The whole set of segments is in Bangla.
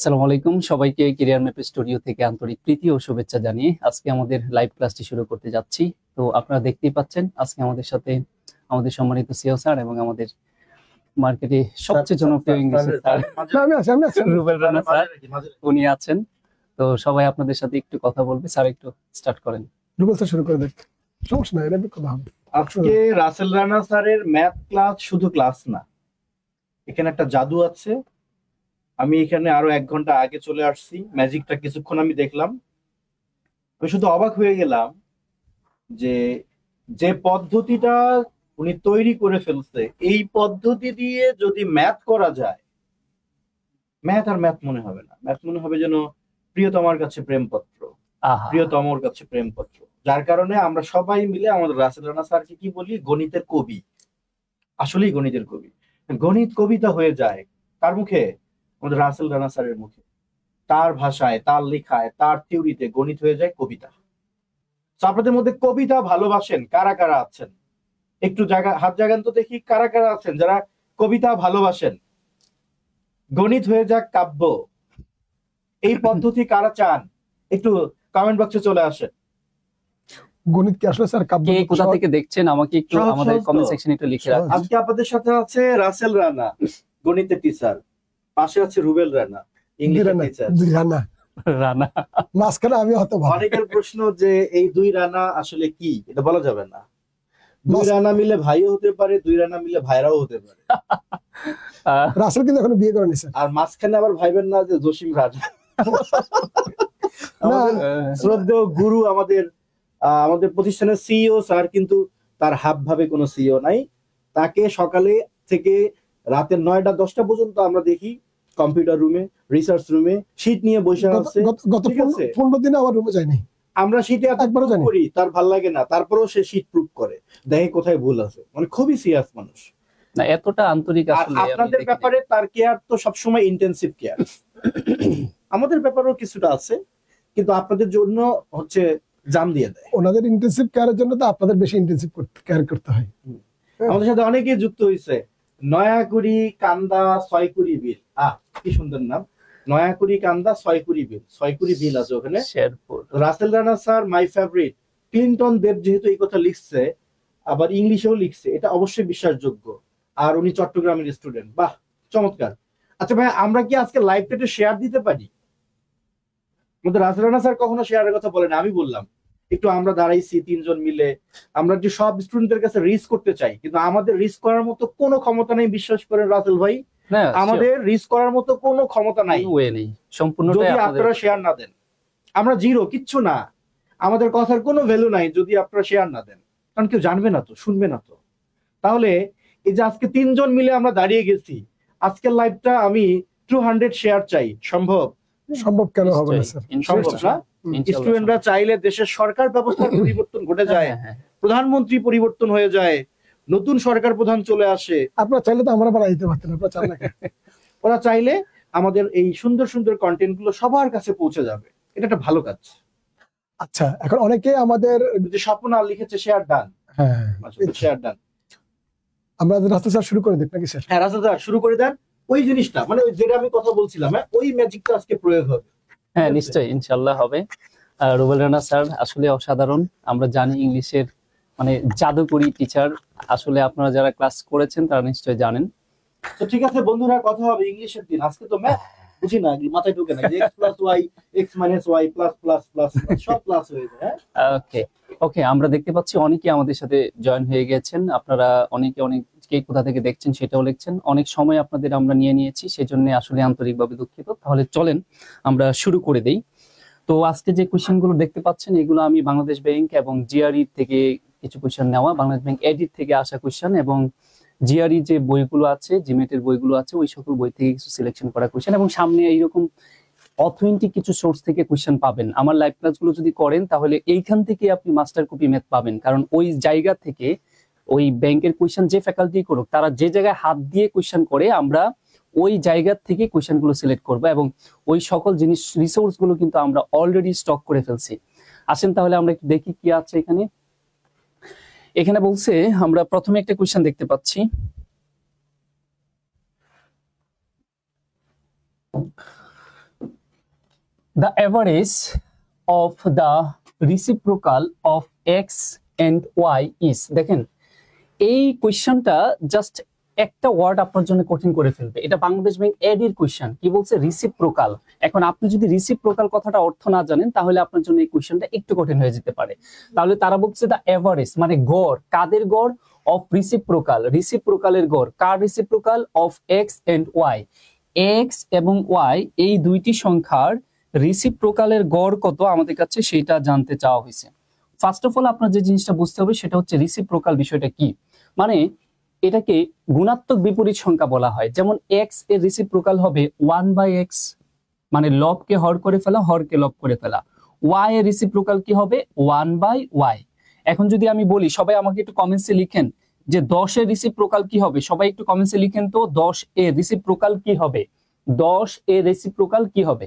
আসসালামু আলাইকুম সবাইকে ক্যারিয়ার ম্যাপ স্টুডিও থেকে আন্তরিক প্রীতি ও শুভেচ্ছা জানিয়ে আজকে আমাদের লাইভ ক্লাসটি শুরু করতে যাচ্ছি। তো আপনারা দেখতেই পাচ্ছেন আজকে আমাদের সাথে আমাদের সম্মানিত সিও স্যার এবং আমাদের মার্কেটে সবচেয়ে জনপ্রিয় ইংলিশের স্যার রুবেল রানা স্যার উনি আছেন। তো সবাই আপনাদের সাথে একটু কথা বলবে। স্যার একটু স্টার্ট করেন। রুবেল স্যার শুরু করে দেন, সমস্যা নাই, এটা কথা হবে। আজকে রাসেল রানা স্যারের ম্যাথ ক্লাস শুধু ক্লাস না, এখানে একটা জাদু আছে। আমি এখানে আরো 1 ঘন্টা আগে চলে আসছি, ম্যাজিকটা কিছুক্ষণ আমি দেখলাম। আমি শুধু অবাক হয়ে গেলাম যে যে পদ্ধতিটা উনি তৈরি করে ফেলছে, এই পদ্ধতি দিয়ে যদি ম্যাথ করা যায়, ম্যাথ আর ম্যাথ মনে হবে না, ম্যাথ মনে হবে যেন প্রিয়তমার কাছে প্রেমপত্র, প্রিয়তমর কাছে প্রেমপত্র। যার কারণে আমরা সবাই মিলে আমাদের রাসেল রানা স্যারকে কি বলি, গণিতের কবি। আসলেই গণিতের কবি। গণিত কবিতা হয়ে যায় তার মুখে, আমাদের রাসেল রানা স্যারের মুখে। তার ভাষায়, তার লেখায়, তার থিওরিতে গণিত হয়ে যায় কবিতা। তো আপনাদের মধ্যে কবিতা ভালোবাসেন কারা কারা আছেন? একটু জায়গা হাত জাগান তো দেখি, কারা কারা আছেন যারা কবিতা ভালোবাসেন? গণিত হয়ে যাক কাব্য, এই পদ্ধতি কারা চান? একটু কমেন্ট বক্সে চলে আসেন। গণিত কি আসলে স্যার কাব্য? কে কোথা থেকে দেখছেন আমাকে একটু আমাদের কমেন্ট সেকশনে একটু লিখে রাখুন। আজকে আপনাদের সাথে আছে রাসেল রানা, গণিতের টিচার। পাশে আছে রুবেল রানা, ইংলিশের টিচার। রানা মাঝখানে আমি হয়তো অনেকের প্রশ্ন যে এই দুই রানা আসলে কি, এটা বলা যাবে না। দুই রানা মিলে ভাইও হতে পারে, দুই রানা মিলে ভাইরাও হতে পারে। রাসেল কিন্তু এখনো বিয়ে করেনি স্যার। আর মাঝখানে আবার ভাইবেন না যে জসিম রাজা। আমাদের শ্রদ্ধেয় গুরু, আমাদের প্রতিষ্ঠানের সিইও স্যার, কিন্তু তার হাব ভাবে কোনো সিইও নাই। তাকে সকালে থেকে রাতের 9টা 10টা পর্যন্ত আমরা দেখি কম্পিউটার রুমে, রিসার্চ রুমে শীট নিয়ে বসে আছে। গত 15 দিনে আমার রুমে যায়নি। আমরা শীটে একবারও করি, তার ভাল লাগে না, তারপরেও সে শীট প্রুফ করে, দেখে কোথায় ভুল আছে। মানে খুবই সিরিয়াস মানুষ না, এতটা আন্তরিক আসলে। আপনাদের ব্যাপারে তার কেয়ার তো সবসময় ইন্টেনসিভ কেয়ার। আমাদের ব্যাপারেও কিছুটা আছে, কিন্তু আপনাদের জন্য হচ্ছে জান দিয়ে দেয়। ওনাদের ইন্টেনসিভ কেয়ারের জন্য তো আপনাদের বেশি ইন্টেনসিভ কেয়ার করতে হয়। আমাদের সাথে অনেকেই যুক্ত হয়েছে। নয়াকুড়ি কান্দা 6 বিল, কি সুন্দর নাম, নয়াকুড়ি কান্দা 6 বিল। 6 বিল আছে ওখানে, Sherpur. Russell Rana sir my favourite. Clinton Deb যেহেতু এই কথা লিখছে, আবার ইংলিশেও লিখছে, এটা অবশ্যই বিশ্বাসযোগ্য। আর উনি চট্টগ্রামের স্টুডেন্ট। বাহ, চমৎকার। আচ্ছা ভাই, আমরা কি আজকে লাইভটা একটু শেয়ার দিতে পারি? আমাদের রাসেল রানা স্যার কখনো শেয়ারের কথা বলেন, আমি বললাম একটু আমরা দাঁড়াইছি 3 জন মিলে, আমরা যে সব স্টুডেন্টদের কাছে রিস্ক করতে চাই, কিন্তু আমাদের রিস্ক করার মতো কোনো ক্ষমতা নেই। বিশ্বাস করেন রাসেল ভাই, আমাদের রিস্ক করার মতো কোনো ক্ষমতা নাই, যদি আপনারা শেয়ার না দেন। আমরা জিরো, কিচ্ছু না। আমাদের কথার কোনো ভ্যালু নাই যদি আপনারা শেয়ার না দেন, কারণ কেউ জানবে না তো, শুনবে না তো। তাহলে এই যে আজকে 3 জন মিলে আমরা দাঁড়িয়ে গেছি, আজকের লাইভটা আমি 200 শেয়ার চাই। সম্ভব? সম্ভব কেন হবে না স্যার? সম্ভব না। স্টুডেন্টরা চাইলে দেশের সরকার ব্যবস্থার পরিবর্তন ঘটে যায়, প্রধানমন্ত্রী পরিবর্তন হয়ে যায়, নতুন সরকার প্রধান চলে আসে। আপনারা চাইলে তো আমরা বানাই দিতে পারতেন, আপনারা চান না। ওরা চাইলে আমাদের এই সুন্দর সুন্দর কন্টেন্ট গুলো সবার কাছে পৌঁছে যাবে। এটা একটা ভালো কাজ। আচ্ছা, এখন অনেকে আমাদের যে স্বপ্ন লিখেছে শেয়ার ডান। হ্যাঁ, শেয়ার ডান। আমরা রাস্তা স্যার শুরু করে দেখ নাকি স্যার? হ্যাঁ, রাস্তা স্যার শুরু করে দেন। ওই জিনিসটা মানে যেটা আমি কথা বলছিলাম, ওই ম্যাজিকটা আজকে প্রয়োগ হবে। হ্যাঁ, নিশ্চয়ই, ইনশাআল্লাহ হবে। রুবেল রানা স্যার আসলে অসাধারণ। আমরা জানি ইংলিশের মানে জাদুকরি টিচার। আসলে আপনারা যারা ক্লাস করেছেন তারা নিশ্চয়ই জানেন। তো ঠিক আছে বন্ধুরা, কথা হবে ইংলিশের দিন। আজকে তো ম্যাথ বুঝি না, মাথায় ঢুকে না, x + y x - y plus সব প্লাস হয়ে যায়। ওকে ওকে, আমরা দেখতে পাচ্ছি অনেকে আমাদের সাথে জয়েন হয়ে গেছেন। আপনারা অনেকে কে কোথা থেকে দেখছেন সেটাও লিখছেন। অনেক সময় আপনাদের আমরা নিয়ে নিয়েছি, সেজন্য আসলে আন্তরিকভাবে দুঃখিত। তাহলে চলেন আমরা শুরু করে দেই। তো আজকে যে কোশ্চেনগুলো দেখতে পাচ্ছেন, এগুলো আমি বাংলাদেশ ব্যাংক এবং জিআরই থেকে কিছু কোশ্চেন নেওয়া, বাংলাদেশ ব্যাংক এডিট থেকে আসা কোশ্চেন এবং জিআরই যে বইগুলো আছে, জিমেটের বইগুলো আছে, ওই সকল বই থেকে কিছু সিলেকশন করা কোশ্চেন, এবং সামনে এইরকম অথেন্টিক কিছু সোর্স থেকে কোশ্চেন পাবেন। আমার লাইভ ক্লাসগুলো যদি করেন তাহলে এইখান থেকে আপনি মাস্টার কপি ম্যাথ পাবেন, কারণ ওই জায়গা থেকে ওই ব্যাংকের কোশ্চেন যে ফ্যাকাল্টি করুক, তারা যে জায়গায় হাত দিয়ে কোশ্চেন করে, আমরা ওই জায়গা থেকে কোশ্চেনগুলো সিলেক্ট করবো এবং ওই সকল জিনিস রিসোর্স গুলো কিন্তু আমরা অলরেডি স্টক করে ফেলছি। আসেন তাহলে আমরা একটু দেখি কি আছে এখানে। এখানে বলছে, আমরা প্রথমে একটা কোশ্চেন দেখতে পাচ্ছি। the average of the reciprocal of x and y is, দেখেন এই কোয়েশ্চনটা জাস্ট একটা ওয়ার্ড আপনার জন্য কঠিন করে ফেলবে। এটা বাংলাদেশ ব্যাংক এড এর কোয়েশ্চন, কি বলছে রিসিপ্রোকাল। এখন আপনি যদি রিসিপ্রোকাল কথাটা অর্থ না জানেন তাহলে আপনার জন্য এই কোয়েশ্চনটা একটু কঠিন হয়ে যেতে পারে। তাহলে তারা বলছে দা এভারেজ মানে গড়, কাদের গড়? অফ রিসিপ্রোকাল, রিসিপ্রোকালের গড়। কার reciprocal? Of X and Y, X এবং ওয়াই এই দুইটি সংখ্যার রিসিপ্রোকালের গড় কত আমাদের কাছে সেটা জানতে চাওয়া হয়েছে। ফার্স্ট অফ অল আপনার যে জিনিসটা বুঝতে হবে সেটা হচ্ছে রিসিপ্রোকাল বিষয়টা কি। মানে এটাকে গুণাত্মক বিপরীত সংখ্যা বলা হয়। যেমন এক্স এর রিসিপ্রোকাল হবে 1/x, মানে লবকে হর করে ফেলা, হরকে লব করে ফেলা। ওয়াই এর রিসিপ্রোকাল কি হবে? 1/y। এখন যদি আমি বলি, সবাই আমাকে একটু কমেন্টসে লিখেন যে 10 এর রিসিপ্রোকাল কি হবে। সবাই একটু কমেন্টসে লিখেন তো 10 এর রিসিপ্রোকাল কি হবে, 10 এর রিসিপ্রোকাল কি হবে।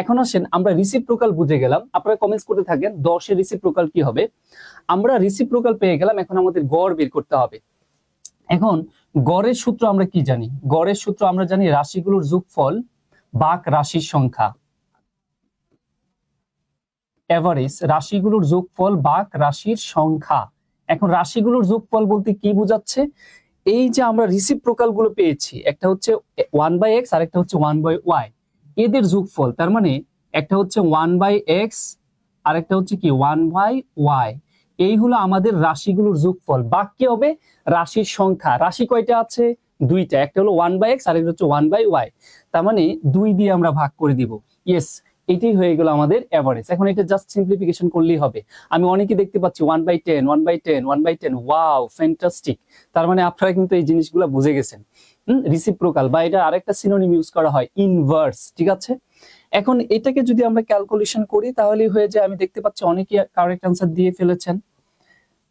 এখন আসেন আমরা রিসিপ্রোকাল বুঝে গেলাম, আপনারা কমেন্টস করতে থাকেন 10 এর রিসিপ্রোকাল কি হবে। আমরা রিসিপ্রোকাল পেয়ে গেলাম, এখন আমাদের গড় বের করতে হবে। এখন গড়ের সূত্র আমরা কি জানি? গড়ের সূত্র আমরা জানি রাশিগুলোর যোগফল ভাগ রাশির সংখ্যা। এভারেজ রাশিগুলোর যোগফল ভাগ রাশির সংখ্যা। এখন রাশিগুলোর যোগফল বলতে কি বোঝাচ্ছে? এই যে আমরা রিসিপ্রোকাল গুলো পেয়েছি, একটা হচ্ছে 1/x আর একটা হচ্ছে 1/y, এদের যোগফল। তার মানে একটা হচ্ছে 1/x আর একটা হচ্ছে কি 1/y। এই হলো আমাদের রাশিগুলোর যোগফল। বাকি হবে রাশির সংখ্যা। রাশি কয়টা আছে? দুইটা, একটা হলো 1/x আর একটা হচ্ছে 1/y। তার মানে 2 দিয়ে আমরা ভাগ করে দিব। ইয়েস, এটাই হয়ে গেল আমাদের এভারেজ। এখন এটা জাস্ট সিম্পলিফিকেশন করলেই হবে। আমি অনেকে দেখতে পাচ্ছি 1/10, 1/10, 1/10। Wow, fantastic. তার মানে আপনারা কিন্তু এই জিনিসগুলো বুঝে গেছেন। রিসিপ্রোকাল বা এটা আরেকটা সিনোনিম ইউজ করা হয় ইনভার্স, ঠিক আছে। এখন এটাকে যদি আমরা ক্যালকুলেশন করি তাহলে হয়ে যায়, আমি দেখতে পাচ্ছি অনেকে কারেক্ট অ্যান্সার দিয়ে ফেলেছেন।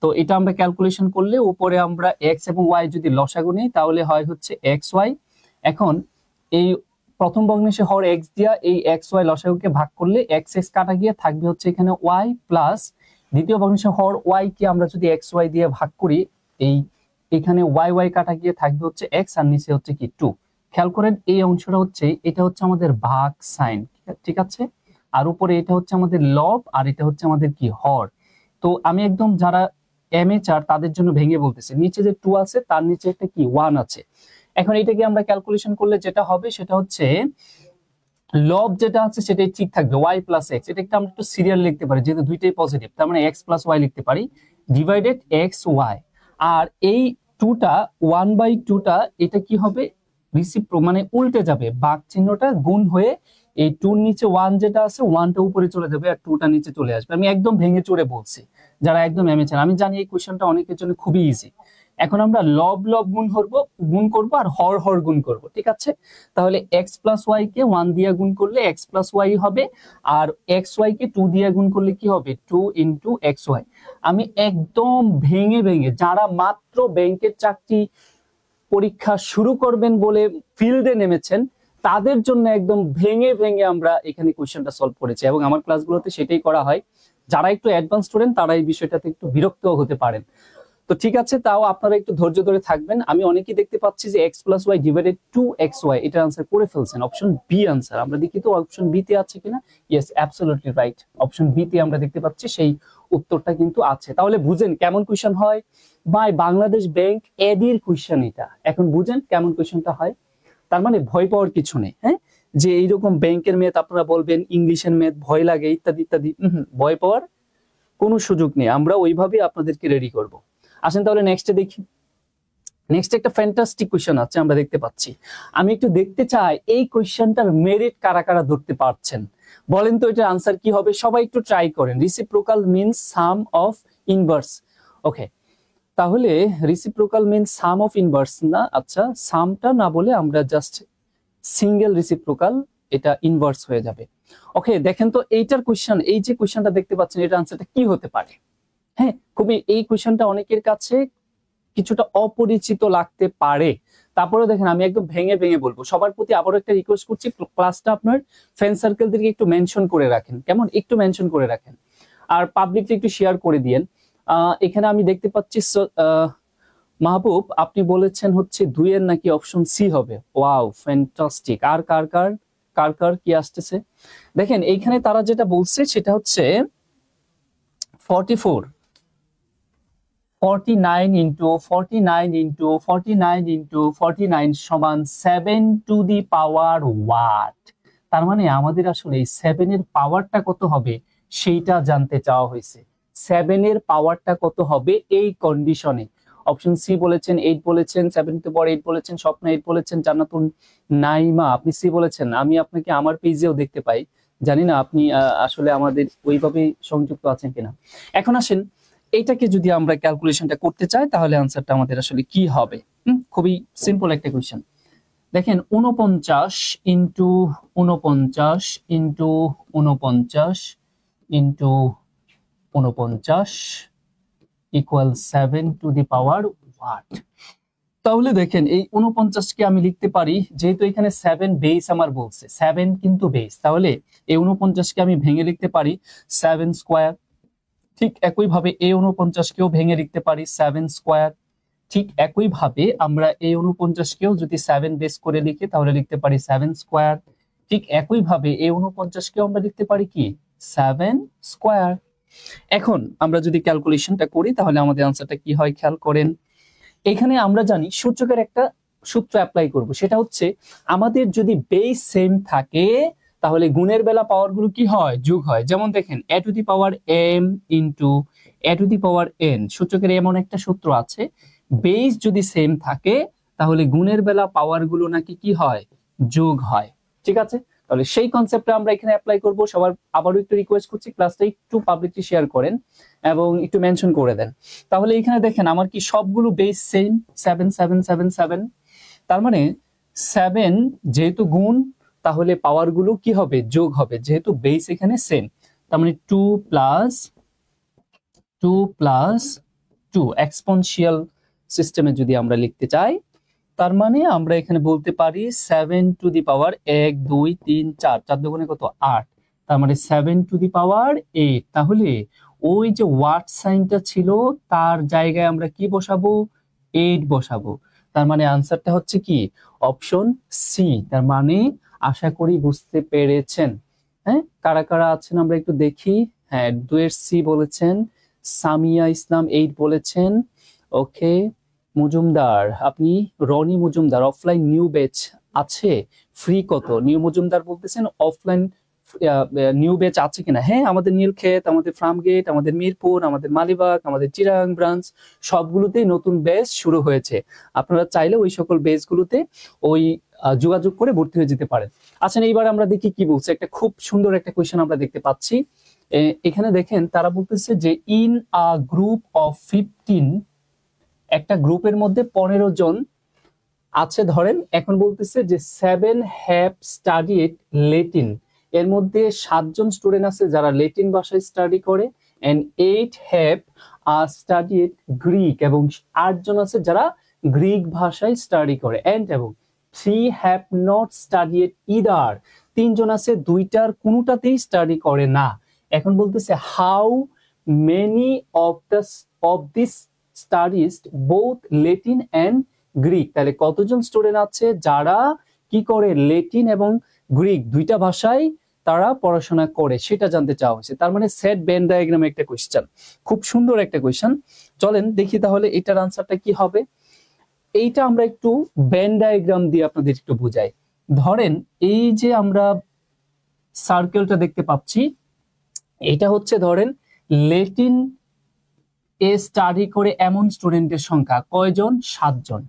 তো এটা আমরা ক্যালকুলেশন করলে উপরে আমরা x এবং y যদি লসাগু নিই তাহলে হয় হচ্ছে xy। এখন এই প্রথম ভগ্নাংশে হর x দিয়া এই xy লসাগুকে ভাগ করলে x কাটা গিয়ে থাকবে হচ্ছে এখানে y প্লাস দ্বিতীয় ভগ্নাংশে হর y কে আমরা যদি xy দিয়ে ভাগ করি, এই এখানে y কাটা গিয়ে থাকবে হচ্ছে x আর নিচে হচ্ছে কি 2। খেয়াল করেন এই অংশটা হচ্ছে, এটা হচ্ছে আমাদের ভাগ সাইন, ঠিক আছে। আর উপরে এটা হচ্ছে আমাদের লব আর এটা হচ্ছে আমাদের কি হর। তো আমি একদম যারা এমএচআর তাদের জন্য ভেঙে বলতেছি, নিচে যে 2 আছে তার নিচে একটা কি 1 আছে। এখন এটাকে আমরা ক্যালকুলেশন করলে যেটা হবে সেটা হচ্ছে লব যেটা আছে সেটাই ঠিক থাকবে y প্লাস x। এটা একটা আমরা একটু সিরিয়াল লিখতে পারি যেহেতু দুইটাই পজিটিভ, তার মানে x প্লাস y লিখতে পারি ডিভাইডেড x y। আর এই 2টা 1/2টা এটা কি হবে? রিসিপ্রো মানে উল্টে যাবে, ভাগ চিহ্নটা গুণ হয়ে এই 2 নিচে 1 যেটা আছে 1টা উপরে চলে যাবে আর 2টা নিচে চলে আসবে। আমি একদম ভেঙে চড়ে বলছি, যারা একদম এমএচআর। আমি জানি এই কোশ্চেনটা অনেকের জন্য খুবই ইজি। এখন আমরা লব লব গুণ করব আর হর হর গুণ করব, ঠিক আছে। তাহলে x প্লাস y কে 1 দিয়ে গুণ করলে x প্লাস y হবে, আর xy কে 2 দিয়ে গুণ করলে কি হবে? 2 ইনটু xy। আমি একদম ভেঙে ভেঙে, যারা মাত্র ব্যাংকের চাকরি পরীক্ষা শুরু করবেন বলে ফিল্ডে নেমেছেন তাদের জন্য একদম ভেঙে ভেঙে আমরা এখানে কোশ্চেনটা সলভ করেছি, এবং আমার ক্লাসগুলোতে সেটাই করা হয়। যারা একটু অ্যাডভান্স স্টুডেন্ট তারা এই বিষয়টাতে একটু বিরক্তও হতে পারেন। তো ঠিক আছে, তাও আপনারা একটু ধৈর্য ধরে থাকবেন। আমি অনেকেই দেখতে পাচ্ছি যে x plus Y divided 2xy এটা আনসার করে ফেলছেন। অপশন বি আনসার, আমরা দেখি তো অপশন বি তে আছে কিনা। Yes, absolutely right, option B তে আমরা দেখতে পাচ্ছি সেই উত্তরটা কিন্তু আছে। তাহলে বুঝেন কেমন কোশ্চেন হয় ভাই, বাংলাদেশ ব্যাংক এডির কোশ্চেন এটা। এখন বুঝেন কেমন কোশ্চেনটা হয়। তার মানে ভয় পাওয়ার কিছু নেই, হ্যাঁ, যে এইরকম ব্যাংকের ম্যাথ আপনারা বলবেন ইংলিশের ম্যাথ ভয় লাগে ইত্যাদি ইত্যাদি, ভয় পাওয়ার কোনো সুযোগ নেই। আমরা ওইভাবে আপনাদেরকে রেডি করব। আসেন তাহলে নেক্সটে দেখি। নেক্সট একটা ফ্যান্টাস্টিক কোশ্চেন আছে আমরা দেখতে পাচ্ছি। আমি একটু দেখতে চাই এই কোশ্চেনটার মেরিট কারা কারা ধরতে পারছেন, বলেন তো এটার আনসার কি হবে। সবাই একটু ট্রাই করেন। Reciprocal means sum of inverse. Okay, তাহলে reciprocal means sum of inverse না, আচ্ছা সামটা না বলে আমরা জাস্ট সিঙ্গেল রিসিপ্রোকাল, এটা ইনভার্স হয়ে যাবে। ওকে, দেখেন তো এইটার কোশ্চেন, এই যে কোশ্চেনটা দেখতে পাচ্ছেন এটার আনসারটা কি হতে পারে। হ্যাঁ, খুবই এই কোশ্চেনটা অনেকের কাছে কিছুটা অপরিচিত লাগতে পারে। তারপরে দেখেন আমি একদম ভেঙে ভেঙে বলবো। সবার প্রতি আবারও একটা রিকোয়েস্ট করছি, ক্লাসটা আপনার ফ্রেন্ড সার্কেলদেরকে একটু মেনশন করে রাখেন, কেমন, একটু মেনশন করে রাখেন, আর পাবলিকলি একটু শেয়ার করে দিয়েন। এখানে আমি দেখতে পাচ্ছি মাহবুব আপনি বলেছেন হচ্ছে 2 এর নাকি অপশন সি হবে। Wow, fantastic. আর কার কার কার কার কি আসতেছে দেখেন। এইখানে তারা যেটা বলছে সেটা হচ্ছে 44 49 ইন্টু 49 ইন্টু 49 ইন্টু 49 সমান 7 টু দি পাওয়ার ওয়াট। তার মানে আমাদের আসলে এই 7 এর পাওয়ারটা কত হবে সেইটা জানতে চাওয়া হয়েছে। 7 এর পাওয়ারটা কত হবে এই কন্ডিশনে। অপশন সি বলেছেন 8 বলেছেন, 7 টু পাওয়ার 8 বলেছেন, স্বপ্ন 8 বলেছেন, জান্নাতুন নাইমা আপনি সি বলেছেন। আমি আপনাকে আমার পেজেও দেখতে পাই, জানি না আপনি আসলে আমাদের ওইভাবে সংযুক্ত আছেন কিনা। এখন আসেন এইটাকে যদি আমরা ক্যালকুলেশনটা করতে চাই তাহলে আনসারটা আমাদের আসলে কি হবে। খুবই সিম্পল একটা কোয়েশ্চেন। দেখেন 49 into 49 into 49 into 49 equal 7 to the power what. তাহলে দেখেন এই 49কে আমি লিখতে পারি, যেহেতু এখানে 7 বেস আমার বলছে, 7 কিন্তু বেস, তাহলে এই 49কে আমি ভেঙে লিখতে পারি 7 স্কোয়ার। ঠিক একইভাবে এই 49কেও ভেঙে লিখতে পারি 7 স্কোয়ার। ঠিক একইভাবে আমরা এই 49কেও যদি 7 বেস করে লিখি তাহলে লিখতে পারি 7 স্কোয়ার। ঠিক একইভাবে এই 49কেও আমরা লিখতে পারি কি 7 স্কোয়ার। এখন আমরা যদি ক্যালকুলেশনটা করি তাহলে আমাদের আনসারটা কি হয় খেয়াল করেন। এখানে আমরা জানি সূচকের একটা সূত্র অ্যাপ্লাই করব, সেটা হচ্ছে আমাদের যদি বেস সেম থাকে তাহলে গুণের বেলা পাওয়ার গুলো কি হয় যোগ হয়। যেমন দেখেন a two the power m into a two the power n, সূচকের এমন একটা সূত্র আছে, বেস যদি সেম থাকে তাহলে গুণের বেলা পাওয়ার গুলো নাকি কি হয় যোগ হয়। ঠিক আছে, তাহলে সেই কনসেপ্টটা আমরা এখানে অ্যাপ্লাই করব। সবার আবারও একটু রিকোয়েস্ট করছি ক্লাসটা একটু পাবলিকলি শেয়ার করেন এবং একটু মেনশন করে দেন। তাহলে এখানে দেখেন আমার কি সবগুলো বেস সেম 7 7 7 7, তার মানে 7 যেহেতু গুণ তাহলে পাওয়ার গুলো কি হবে যোগ হবে, যেহেতু বেস এখানে সেম। তার মানে 2 প্লাস 2 এক্সপোনেনশিয়াল সিস্টেমে যদি আমরা লিখতে চাই তার মানে আমরা এখানে বলতে পারি 7 টু দি পাওয়ার 1 2 3 4, 4 দুগুণে কত 8, তার মানে 7 টু দি পাওয়ার 8। তাহলে ওই যে ওয়াট সাইনটা ছিল তার জায়গায় আমরা কি বসাবো 8 বসাবো। তার মানে আনসারটা হচ্ছে কি অপশন সি। তার মানে আশা করি বুঝতে পেরেছেন। হ্যাঁ, কারা কারা আছেন আমরা একটু দেখি। হ্যাঁ, 2 এর সি বলেছেন, সামিয়া ইসলাম 8 বলেছেন। ওকে, মজুমদার আপনি, Roni Majumdar offline new batch আছে ফ্রি কত, নিউ মজুমদার বলতেছেন অফলাইন নিউ ব্যাচ আছে কিনা। হ্যাঁ, আমাদের নীলক্ষেত, আমাদের ফার্মগেট, আমাদের মিরপুর, আমাদের মালিবাগ, আমাদের চিরাং ব্রাঞ্চ সবগুলোতেই নতুন ব্যাচ শুরু হয়েছে। আপনারা চাইলে ওই সকল ব্যাচগুলোতে ওই যোগাযোগ করে ভর্তি হয়ে যেতে পারেন। আচ্ছা, এইবার আমরা দেখি কি বলছে। একটা খুব সুন্দর একটা কোয়েশ্চেন আমরা দেখতে পাচ্ছি। এখানে দেখেন তারা বলতেছে যে ইন আ গ্রুপ অফ 15, একটা গ্রুপের মধ্যে 15 জন আছে ধরেন। এখন বলতেছে যে 7 হ্যাভ স্টাডিড ল্যাটিন, এর মধ্যে 7 জন স্টুডেন্ট আছে যারা ল্যাটিন ভাষায় স্টাডি করে, এন্ড 8 হ্যাভ স্টাডিড গ্রিক, এবং 8 জন আছে যারা গ্রিক ভাষায় স্টাডি করে, এন্ড এবং 3 হ্যাভ নট স্টাডিড ইদার, 3 জন আছে দুইটার কোনোটাতেই স্টাডি করে না। এখন বলতেছে how many of this studies both Latin and Greek, তাহলে কতজন স্টুডেন্ট আছে যারা কি করে ল্যাটিন এবং গ্রিক দুইটা ভাষায় তারা পড়াশোনা করে সেটা জানতে চাওয়া হয়েছে। তার মানে সেট ভেন ডায়াগ্রামে একটা কোয়েশ্চেন, খুব সুন্দর একটা কোয়েশ্চেন। চলেন দেখি তাহলে এটার আনসারটা কি হবে। এইটা আমরা একটু ভেন ডায়াগ্রাম দিয়ে আপনাদের একটু বুঝাই। ধরেন এই যে আমরা সার্কেলটা দেখতে পাচ্ছি, এটা হচ্ছে ধরেন ল্যাটিন স্টাডি করে এমন স্টুডেন্টের সংখ্যা কয়জন 7 জন।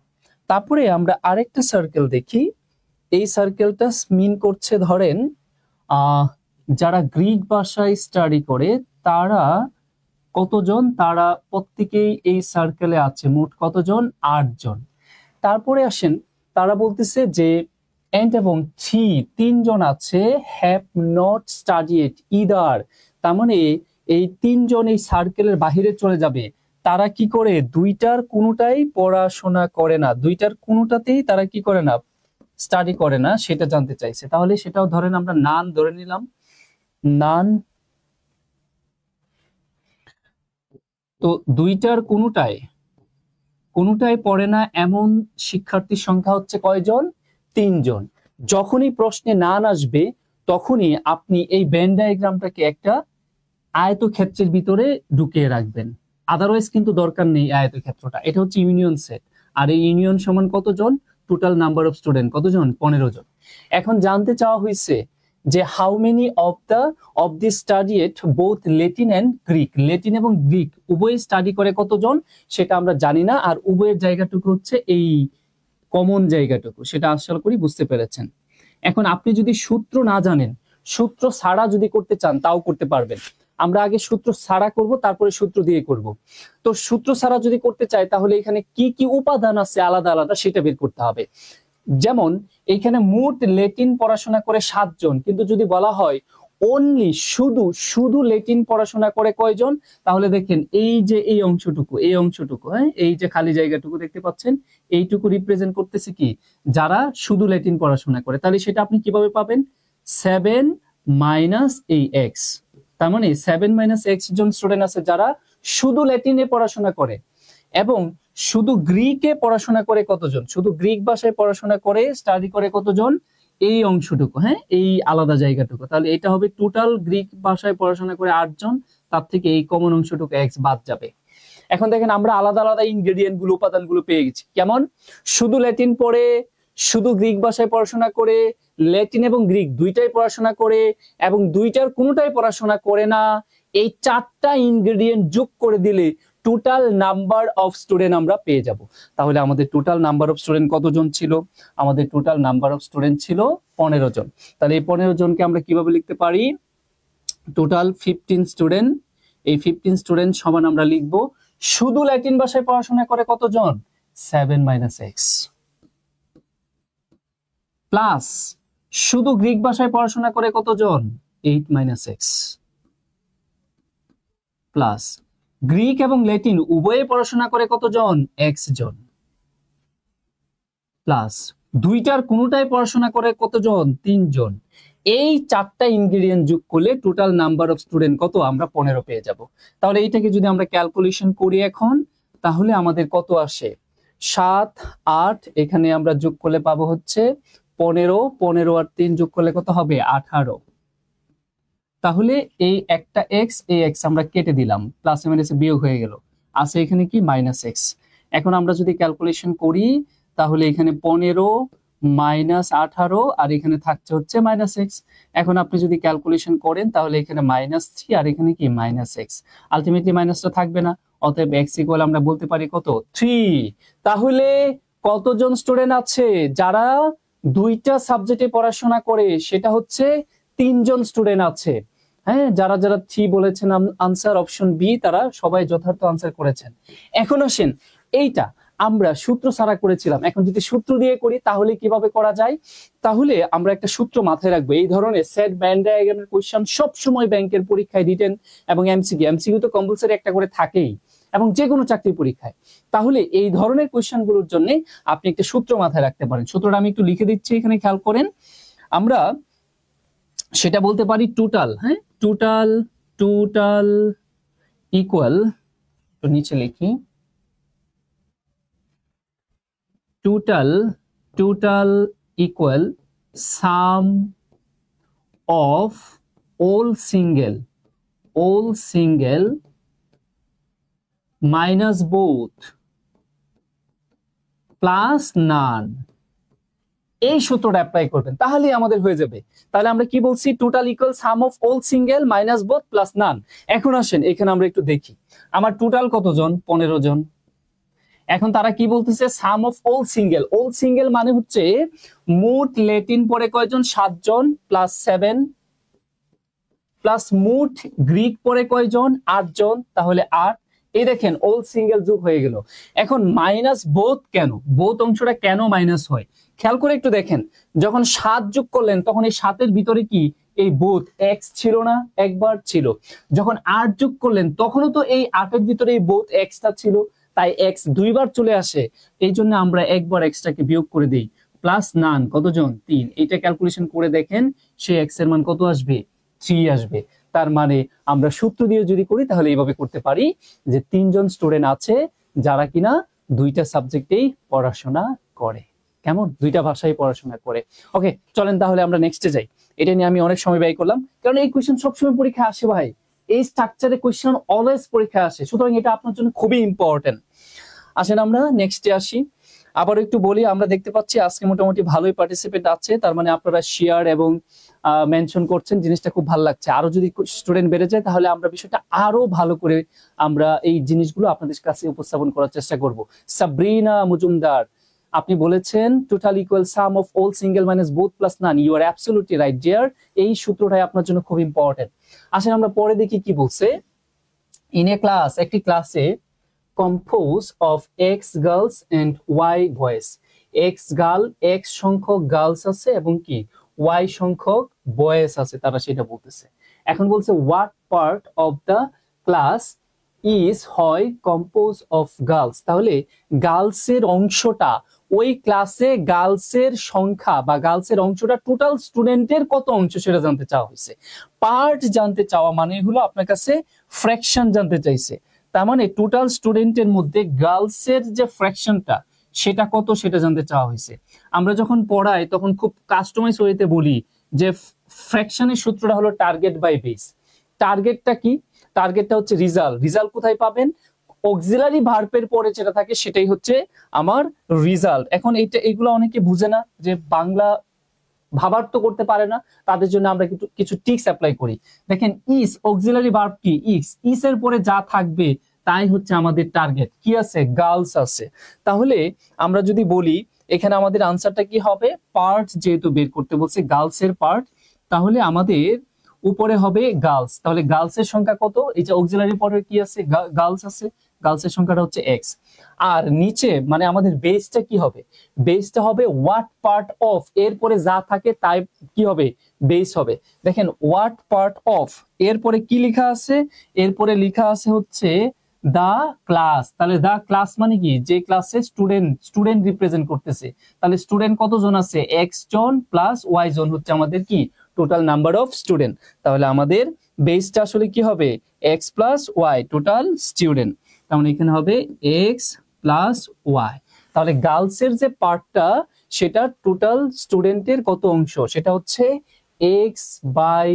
তারপরে আমরা আরেকটা সার্কেল দেখি, এই সার্কেলটা মিন করছে ধরেন যারা গ্রিক ভাষায় স্টাডি করে তারা কতজন, তারা প্রত্যেকেই এই সার্কেলে আছে, মোট কতজন 8 জন। তারপরে আসেন তারা বলতেছে যে এন্ড এবং 3 জন আছে হ্যাভ নট স্টাডিড ইদার, তার মানে এই 3 জন এই সার্কেলের বাহিরে চলে যাবে। তারা কি করে দুইটার কোনোটাই পড়াশোনা করে না, দুইটার কোনোটাতেই তারা কি করে না স্টাডি করে না, সেটা জানতে চাইছে। তাহলে সেটাও ধরেন আমরা নান ধরে নিলাম, নান। তো দুইটার কোনোটাই পড়ে না এমন শিক্ষার্থীর সংখ্যা হচ্ছে কয়জন 3 জন। যখনই প্রশ্নে নান আসবে তখনই আপনি এই ভেন ডায়াগ্রামটাকে একটা আয়তক্ষেত্রের ভিতরে ঢুকিয়ে রাখবেন, আদারওয়াইজ কিন্তু দরকার নেই আয়তক্ষেত্রটা। এটা হচ্ছে ইউনিয়ন সেট, আর এই ইউনিয়ন সমান কতজন? টোটাল নাম্বার অফ স্টুডেন্ট কতজন? 15 জন। এখন জানতে চাওয়া হয়েছে যে how many of the studied both Latin and Greek, Latin এবং গ্রিক উভয় স্টাডি করে কতজন সেটা আমরা জানি না, আর উভয়ের জায়গাটুকু হচ্ছে এই কমন জায়গাটুকু, সেটা আশা করি বুঝতে পেরেছেন। এখন আপনি যদি সূত্র না জানেন, সূত্র ছাড়া যদি করতে চান তাও করতে পারবেন। আমরা আগে সূত্র ছাড়া করব, তারপরে সূত্র দিয়ে করব। তো সূত্র ছাড়া যদি করতে চাই তাহলে এখানে কি কি উপাদান আছে আলাদা আলাদা সেটা বের করতে হবে। যেমন এইখানে মোট ল্যাটিন পড়াশোনা করে 7 জন, কিন্তু যদি বলা হয় অনলি শুধু ল্যাটিন পড়াশোনা করে কয়জন, তাহলে দেখেন এই যে এই অংশটুকু হ্যাঁ, এই যে খালি জায়গাটুকু দেখতে পাচ্ছেন, এইটুকু রিপ্রেজেন্ট করতেছে কি? যারা শুধু ল্যাটিন পড়াশোনা করে। তাহলে সেটা আপনি কিভাবে পাবেন? 7 মাইনাস এই এক্স, তার মানে 7 মাইনাস এক্স জন স্টুডেন্ট আছে যারা শুধু ল্যাটিনে পড়াশোনা করে, এবং শুধু গ্রিকে পড়াশোনা করে কতজন? শুধু গ্রিক ভাষায় পড়াশোনা করে স্টাডি করে কতজন? এই অংশটুকু, হ্যাঁ, এই আলাদা জায়গাটুকু। তাহলে এটা হবে টোটাল গ্রিক ভাষায় পড়াশোনা করে 8 জন, তার থেকে এই কমন অংশটুকু এক্স বাদ যাবে। এখন দেখেন আমরা আলাদা আলাদা ইনগ্রেডিয়েন্ট গুলো, উপাদানগুলো পেয়ে গেছি। কেমন? শুধু ল্যাটিন পড়ে, শুধু গ্রিক ভাষায় পড়াশোনা করে, ল্যাটিন এবং গ্রিক দুইটাই পড়াশোনা করে, এবং দুইটার কোনোটাই পড়াশোনা করে না। এই 4টা ইনগ্রেডিয়েন্ট যোগ করে দিলে টোটাল নাম্বার অফ স্টুডেন্ট আমরা পেয়ে যাব। তাহলে আমাদের টোটাল নাম্বার অফ স্টুডেন্ট কতজন ছিল? আমাদের টোটাল নাম্বার অফ স্টুডেন্ট ছিল 15 জন। তাহলে এই 15 জনকে আমরা কিভাবে লিখতে পারি? Total 15 student. এই 15 স্টুডেন্ট সমান আমরা লিখব শুধু ল্যাটিন ভাষায় পড়াশোনা করে কতজন? 7 মাইনাস এক্স, প্লাস শুধু গ্রিক ভাষায় পড়াশোনা করে কতজন? 8 মাইনাস এক্স, প্লাস গ্রিক এবং ল্যাটিন উভয়ে পড়াশোনা করে কতজন? এক্স জন, প্লাস দুইটার কোনোটাই পড়াশোনা করে কতজন? 3 জন। এই 4টা ইনগ্রেডিয়েন্ট যোগ করলে টোটাল নাম্বার অফ স্টুডেন্ট কত? আমরা 15 পেয়ে যাব। তাহলে এইটাকে যদি আমরা ক্যালকুলেশন করি এখন, তাহলে আমাদের কত আসে? 7, 8, এখানে আমরা যোগ করলে পাবো হচ্ছে 15, 15 আর 3 যোগ করলে কত হবে? 18। তাহলে এই একটা এক্স, এই এক্স আমরা কেটে দিলাম, প্লাসে মাইনাসে বিয়োগ হয়ে গেল, আছে এখানে কি? Minus x. এখন আমরা যদি ক্যালকুলেশন করি তাহলে এখানে 15 মাইনাস 18, আর এখানে থাকছে হচ্ছে মাইনাস এক্স। এখন আপনি যদি ক্যালকুলেশন করেন তাহলে এখানে -3 আর এখানে কি? Minus x. আলটিমেটলি মাইনাসটা থাকবে না, অতএব এক্স ইকুয়াল আমরা বলতে পারি কত? 3। তাহলে কতজন স্টুডেন্ট আছে যারা দুইটা সাবজেক্টে পড়াশোনা করে? সেটা হচ্ছে 3 জন স্টুডেন্ট আছে। হ্যাঁ, যারা যারা 3 বলেছেন আনসার অপশন বি, তারা সবাই যথার্থ আনসার করেছেন। এখন আসেন, এইটা আমরা সূত্র ছাড়া করেছিলাম, এখন যদি সূত্র দিয়ে করি তাহলে কিভাবে করা যায়? তাহলে আমরা একটা সূত্র মাথায় রাখবো। এই ধরনের সেট ভেন ডায়াগ্রামের কোশ্চেন সব সময় ব্যাংকের পরীক্ষায়, রিটেন এবং এমসিকিউ তো কম্পালসরি একটা করে থাকেই, এবং যে কোনো চাকরির পরীক্ষায়। তাহলে এই ধরনের কোশ্চেন গুলোর জন্য আপনি একটা সূত্র মাথায় রাখতে পারেন। সূত্রটা আমি একটু লিখে দিচ্ছি, এখানে খেয়াল করেন। আমরা সেটা বলতে পারি টোটাল, হ্যাঁ, টোটাল ইকুয়াল, তো নিচে লিখি, total equal sum of all single minus both plus none. এই সূত্রটা অ্যাপ্লাই করবেন, তাহলে আমাদের হয়ে যাবে। তাহলে আমরা কি বলছি? Total equal sum of all single minus both plus none. এখন আসেন এখানে আমরা একটু দেখি আমার টোটাল কতজন? 15 জন। এখন তারা কি বলতেছে? সাম অফ অল সিঙ্গেল মানে হচ্ছে মোট ল্যাটিন পড়ে কয়জন? 7 জন, প্লাস 7, প্লাস মোট গ্রিক পড়ে কয়জন? 8 জন, তাহলে 8। এই দেখেন অল সিঙ্গেল যোগ হয়ে গেল। এখন মাইনাস বোথ কেন? বোথ অংশটা কেন মাইনাস হয়? খেয়াল করে একটু দেখেন, যখন 7 যোগ করলেন তখন এই 7-এর ভিতরে কি এই বোথ এক্স ছিল না? একবার ছিল। যখন 8 যোগ করলেন তখনও তো এই 8-এর ভিতরে এই বোথ এক্সটা ছিল, তাই এক্স দুইবার চলে আসে। এই জন্য আমরা একবার এক্সটাকে বিয়োগ করে দিই, প্লাস নান কতজন? 3। এটা ক্যালকুলেশন করে দেখেন সেই এক্স এর মান কত আসবে? 3 আসবে। তার মানে আমরা সূত্র দিয়ে যদি করি তাহলে এইভাবে করতে পারি যে 3 জন স্টুডেন্ট আছে যারা কিনা দুইটা সাবজেক্টেই পড়াশোনা করে। কেমন, দুইটা ভাষায় পড়াশোনা করে। ওকে, চলেন তাহলে আমরা নেক্সটে যাই। এটা নিয়ে আমি অনেক সময় ব্যয় করলাম, কারণ এই কোয়েশ্চেন সবসময় পরীক্ষায় আসে ভাই, এই স্ট্রাকচারে কোয়েশ্চেন অলওয়েজ পরীক্ষায় আসে, সুতরাং এটা আপনার জন্য খুবই ইম্পর্টেন্ট। আসেন আমরা নেক্সটে আসি। আবার একটু বলি, আমরা দেখতে পাচ্ছি আজকে মোটামুটি ভালোই পার্টিসিপেন্ট আছে, তার মানে আপনারা শেয়ার এবং মেনশন করছেন, জিনিসটা খুব ভালো লাগছে। আরো যদি স্টুডেন্ট বেড়ে যায় তাহলে আমরা বিষয়টা আরো ভালো করে আমরা এই জিনিসগুলো আপনাদের কাছে উপস্থাপন করার চেষ্টা করব। সাবরিনা মজুমদার, আপনি বলেছেন total equal sum of all single minus both plus none. You are absolutely right dear. এই সূত্রটাই আপনার জন্য খুব ইম্পর্টেন্ট। আসেন আমরা পরে দেখি কি বলছে। ইন এ ক্লাস, একটি ক্লাসে composed of X girls and Y boys. X girl, X সংখ্যক গার্লস আছে এবং কি Y সংখ্যক বয়েজ আছে, তারা সেটা বলতেছে। এখন বলছে what part of the class is হয় composed of girls। তাহলে গার্লসের অংশটা, ওই ক্লাসে গার্লসের সংখ্যা বা গার্লসের অংশটা টোটাল স্টুডেন্টের কত অংশ সেটা জানতে চাওয়া হয়েছে। পার্ট জানতে চাওয়া মানে হলো আপনার কাছে ফ্র্যাকশন জানতে চাইছে। তার মানে টোটাল স্টুডেন্টের মধ্যে গার্লসের যে ফ্র্যাকশনটা সেটা কত সেটা জানতে চাওয়া হয়েছে। আমরা যখন পড়াই তখন খুব কাস্টমাইজ ওয়েতে বলি যে ফ্র্যাকশনের সূত্রটা হলো টার্গেট বাই বেস। টার্গেটটা কি? টার্গেটটা হচ্ছে রেজাল্ট। রেজাল্ট কোথায় পাবেন? অক্সিলারি ভার্বের পরে যেটা থাকে সেটাই হচ্ছে আমার রেজাল্ট। এখন এগুলো অনেকে বুঝে না, যে বাংলা ভাবার্থ করতে পারে না, তাদের জন্য আমরা কিছু টিক্স অ্যাপ্লাই করি। দেখেন ইস অক্সিলারি ভার্ব কি? ইস এর পরে যা থাকবে তাই হচ্ছে আমাদের টার্গেট। কি আছে? গার্লস আছে। তাহলে আমরা যদি বলি এখানে আমাদের আনসারটা কি হবে? পার্ট যেহেতু বের করতে বলছে গার্লস এর পার্ট, তাহলে আমাদের উপরে হবে গার্লস। তাহলে গার্লস এর সংখ্যা কত? এই যে অক্সিলারি পরে কি আছে? গার্লস আছে, গার্লসের সংখ্যাটা হচ্ছে এক্স। আর নিচে মানে আমাদের বেসটা কি হবে? বেসটা হবে হোয়াট পার্ট অফ, এরপরে যা থাকে তাই কি হবে? বেস হবে। দেখেন হোয়াট পার্ট অফ, এরপরে কি লেখা আছে? এরপরে লেখা আছে হচ্ছে দা ক্লাস। তাহলে দা ক্লাস মানে কি? যে ক্লাসে স্টুডেন্ট রিপ্রেজেন্ট করতেছে। তাহলে স্টুডেন্ট কতজন আছে? এক্স জন প্লাস ওয়াই জন হচ্ছে আমাদের কি? Total number of student. তাহলে আমাদের বেসটা আসলে কি হবে? X plus Y, total student. তাহলে এখানে হবে এক্স প্লাস ওয়াই। তাহলে গার্লসের যে পার্টটা সেটা টোটাল স্টুডেন্টের কত অংশ? সেটা হচ্ছে X by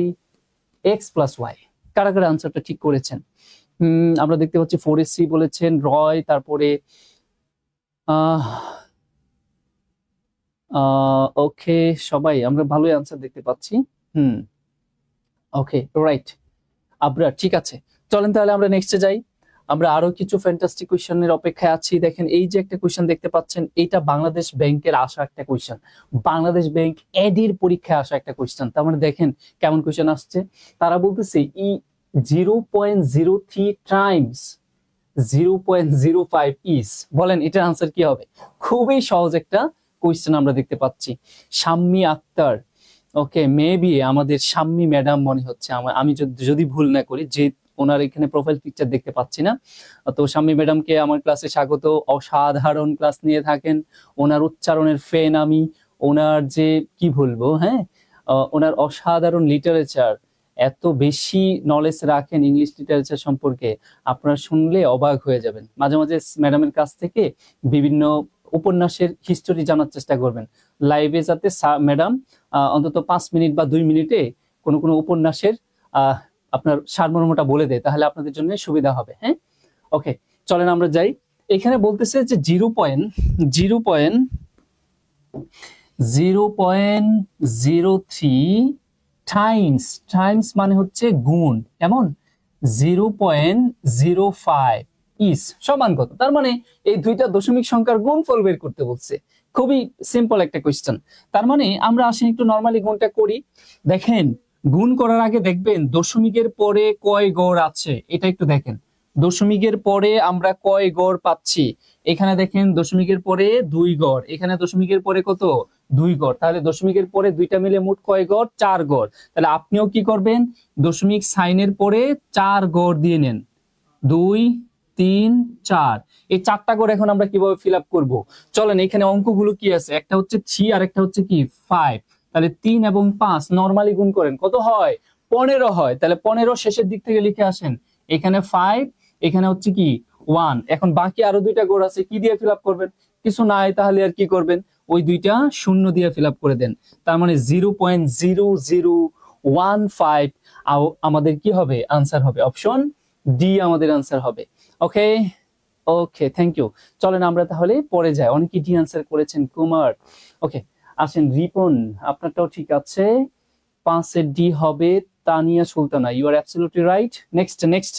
X plus Y. কারা কারা আনসারটা ঠিক করেছেন? আমরা দেখতে পাচ্ছি 4SC বলেছেন, রয়, তারপরে ওকে সবাই আমরা ভালোই আনসার দেখতে পাচ্ছি। ওকে রাইট আবরার, ঠিক আছে। চলেন তাহলে আমরা নেক্সটে যাই। আমরা আরো কিছু ফ্যান্টাস্টিক কোয়েশ্চেনের অপেক্ষায় আছি। দেখেন এই যে একটা কোয়েশ্চেন দেখতে পাচ্ছেন, এটা বাংলাদেশ ব্যাংকের আসা একটা কোয়েশ্চেন, বাংলাদেশ ব্যাংক এডির পরীক্ষায় আসা একটা কোয়েশ্চেন। তার মানে দেখেন কেমন কোয়েশ্চেন আসছে। তারা বলতেছে 0.03 টাইমস 0.05 ইস। বলেন এটার আনসার কি হবে? খুবই সহজ একটা কোয়েশ্চেন আমরা দেখতে পাচ্ছি। শাম্মী আক্তার, ওকে মেবি আমাদের শাম্মী ম্যাডাম মনে হচ্ছে, আমি যদি ভুল না করি, যে ওনার এখানে প্রোফাইল পিকচার দেখতে পাচ্ছি না। তো শাম্মী ম্যাডামকে আমার ক্লাসে স্বাগত। অসাধারণ ক্লাস নিয়ে থাকেন, ওনার উচ্চারণের ফ্যান আমি। ওনার যে কি বলবো, হ্যাঁ ওনার অসাধারণ লিটারেচার, এত বেশি নলেজ রাখেন ইংলিশ লিটারেচার সম্পর্কে, আপনারা শুনলে অবাক হয়ে যাবেন। মাঝে মাঝে ম্যাডামের কাছ থেকে বিভিন্ন উপন্যাসের হিস্টোরি জানার চেষ্টা করবেন লাইভে, যাতে ম্যাডাম অন্তত 5 মিনিট বা 2 মিনিটে কোনো উপন্যাসের আপনার সারমর্মটা বলে দেয়, তাহলে আপনাদের জন্য সুবিধা হবে। হ্যাঁ ওকে, চলেন আমরা যাই। এখানে বলতেছে যে 0.03 টাইমস মানে হচ্ছে গুণ, এমন 0.05 ইস সমান কত? তার মানে এই দুইটা দশমিক সংখ্যার গুণফল বের করতে বলছে। খুবই সিম্পল একটা কোয়েশ্চেন। তার মানে আমরা আসেন একটু নরমালি গুণটা করি। দেখেন গুণ করার আগে দেখবেন দশমিকের পরে কয় গড় আছে, এটা একটু দেখেন। দশমিকের পরে আমরা কয় গড় পাচ্ছি? এখানে দেখেন দশমিকের পরে 2 গড়, এখানে দশমিকের পরে কত? 2 গড়। তাহলে দশমিকের পরে দুইটা মিলে মোট কয় গড়? 4 গড়। তাহলে আপনিও কি করবেন? দশমিক সাইনের পরে 4 গড় দিয়ে নেন। 2 3 4, এই 4টা গড় এখন আমরা কিভাবে ফিল আপ করবো? চলেন এখানে অঙ্কগুলো কি আছে, একটা হচ্ছে 3 আর একটা হচ্ছে কি 5। তাহলে 3 এবং 5 নরমালি গুণ করেন, কত হয়? 15 হয়। তাহলে 15 শেষের দিক থেকে লিখে আসেন। এখানে 5, এখানে হচ্ছে কি 1। এখন বাকি আরো দুইটা গড় আছে, কি দিয়ে ফিল আপ করবেন? কিছু নাই, তাহলে আর কি করবেন? ওই দুইটা শূন্য দিয়ে ফিল আপ করে দেন। তার মানে 0.0015 আমাদের কি হবে, আনসার হবে অপশন ডি আমাদের আনসার হবে। ওকে ওকে, থ্যাংক ইউ। চলেন আমরা তাহলে পরে যাই, অনেকে ডি আনসার করেছেন। কুমার, ওকে আসেন। রিপন, আপনারটাও ঠিক আছে, 5 ডি হবে। Tania Sultana, you are absolutely right. Next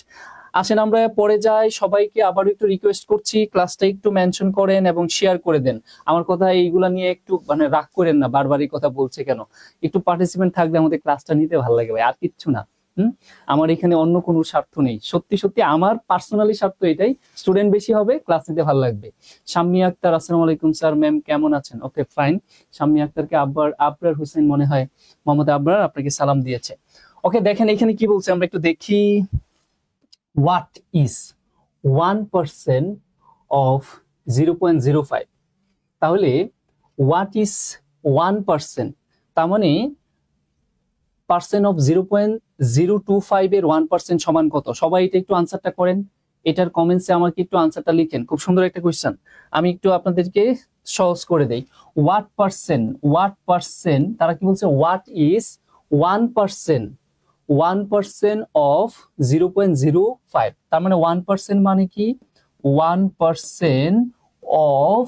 আসেন আমরা পরে যাই। সবাইকে আবার একটু রিকোয়েস্ট করছি, ক্লাসটা একটু মেনশন করেন এবং শেয়ার করে দেন। আমার কথা এইগুলা নিয়ে একটু মানে রাগ করেন না, বারবার এই কথা বলছে কেন। একটু পার্টিসিপেন্ট থাকলে আমাদের ক্লাসটা নিতে ভালো লাগে ভাই, আর কিচ্ছু না। আমার এখানে অন্য কোনো স্বার্থ নেই, সত্যি আমার পার্সোনালি স্বার্থ এটাই, স্টুডেন্ট বেশি হবে, ক্লাস নিতে ভালো লাগবে। শাম্মী আক্তার, আসসালামু আলাইকুম স্যার। ম্যাম কেমন আছেন? Okay fine. শাম্মী আক্তারকে আবরার হোসেন মনে হয়, মোহাম্মদ আবরার আপনাকে সালাম দিয়েছে। ওকে দেখেন এখানে কি বলছে, আমরা একটু দেখি। What is 1% of 0.05? তাহলে হোয়াট ইজ 1%, তার মানে পার্সেন্ট অফ 0.025 এর 1% সমান কত? সবাই এটা একটু আনসারটা করেন, এটার কমেন্টসে আমাকে একটু আনসারটা লিখেন। খুব সুন্দর একটা কোয়েশ্চেন, আমি একটু আপনাদেরকে সহজ করে দেই। হোয়াট পার্সেন্ট, তারা কি বলছে? What is 1% of 0.05? তার মানে 1% মানে কি? 1% অফ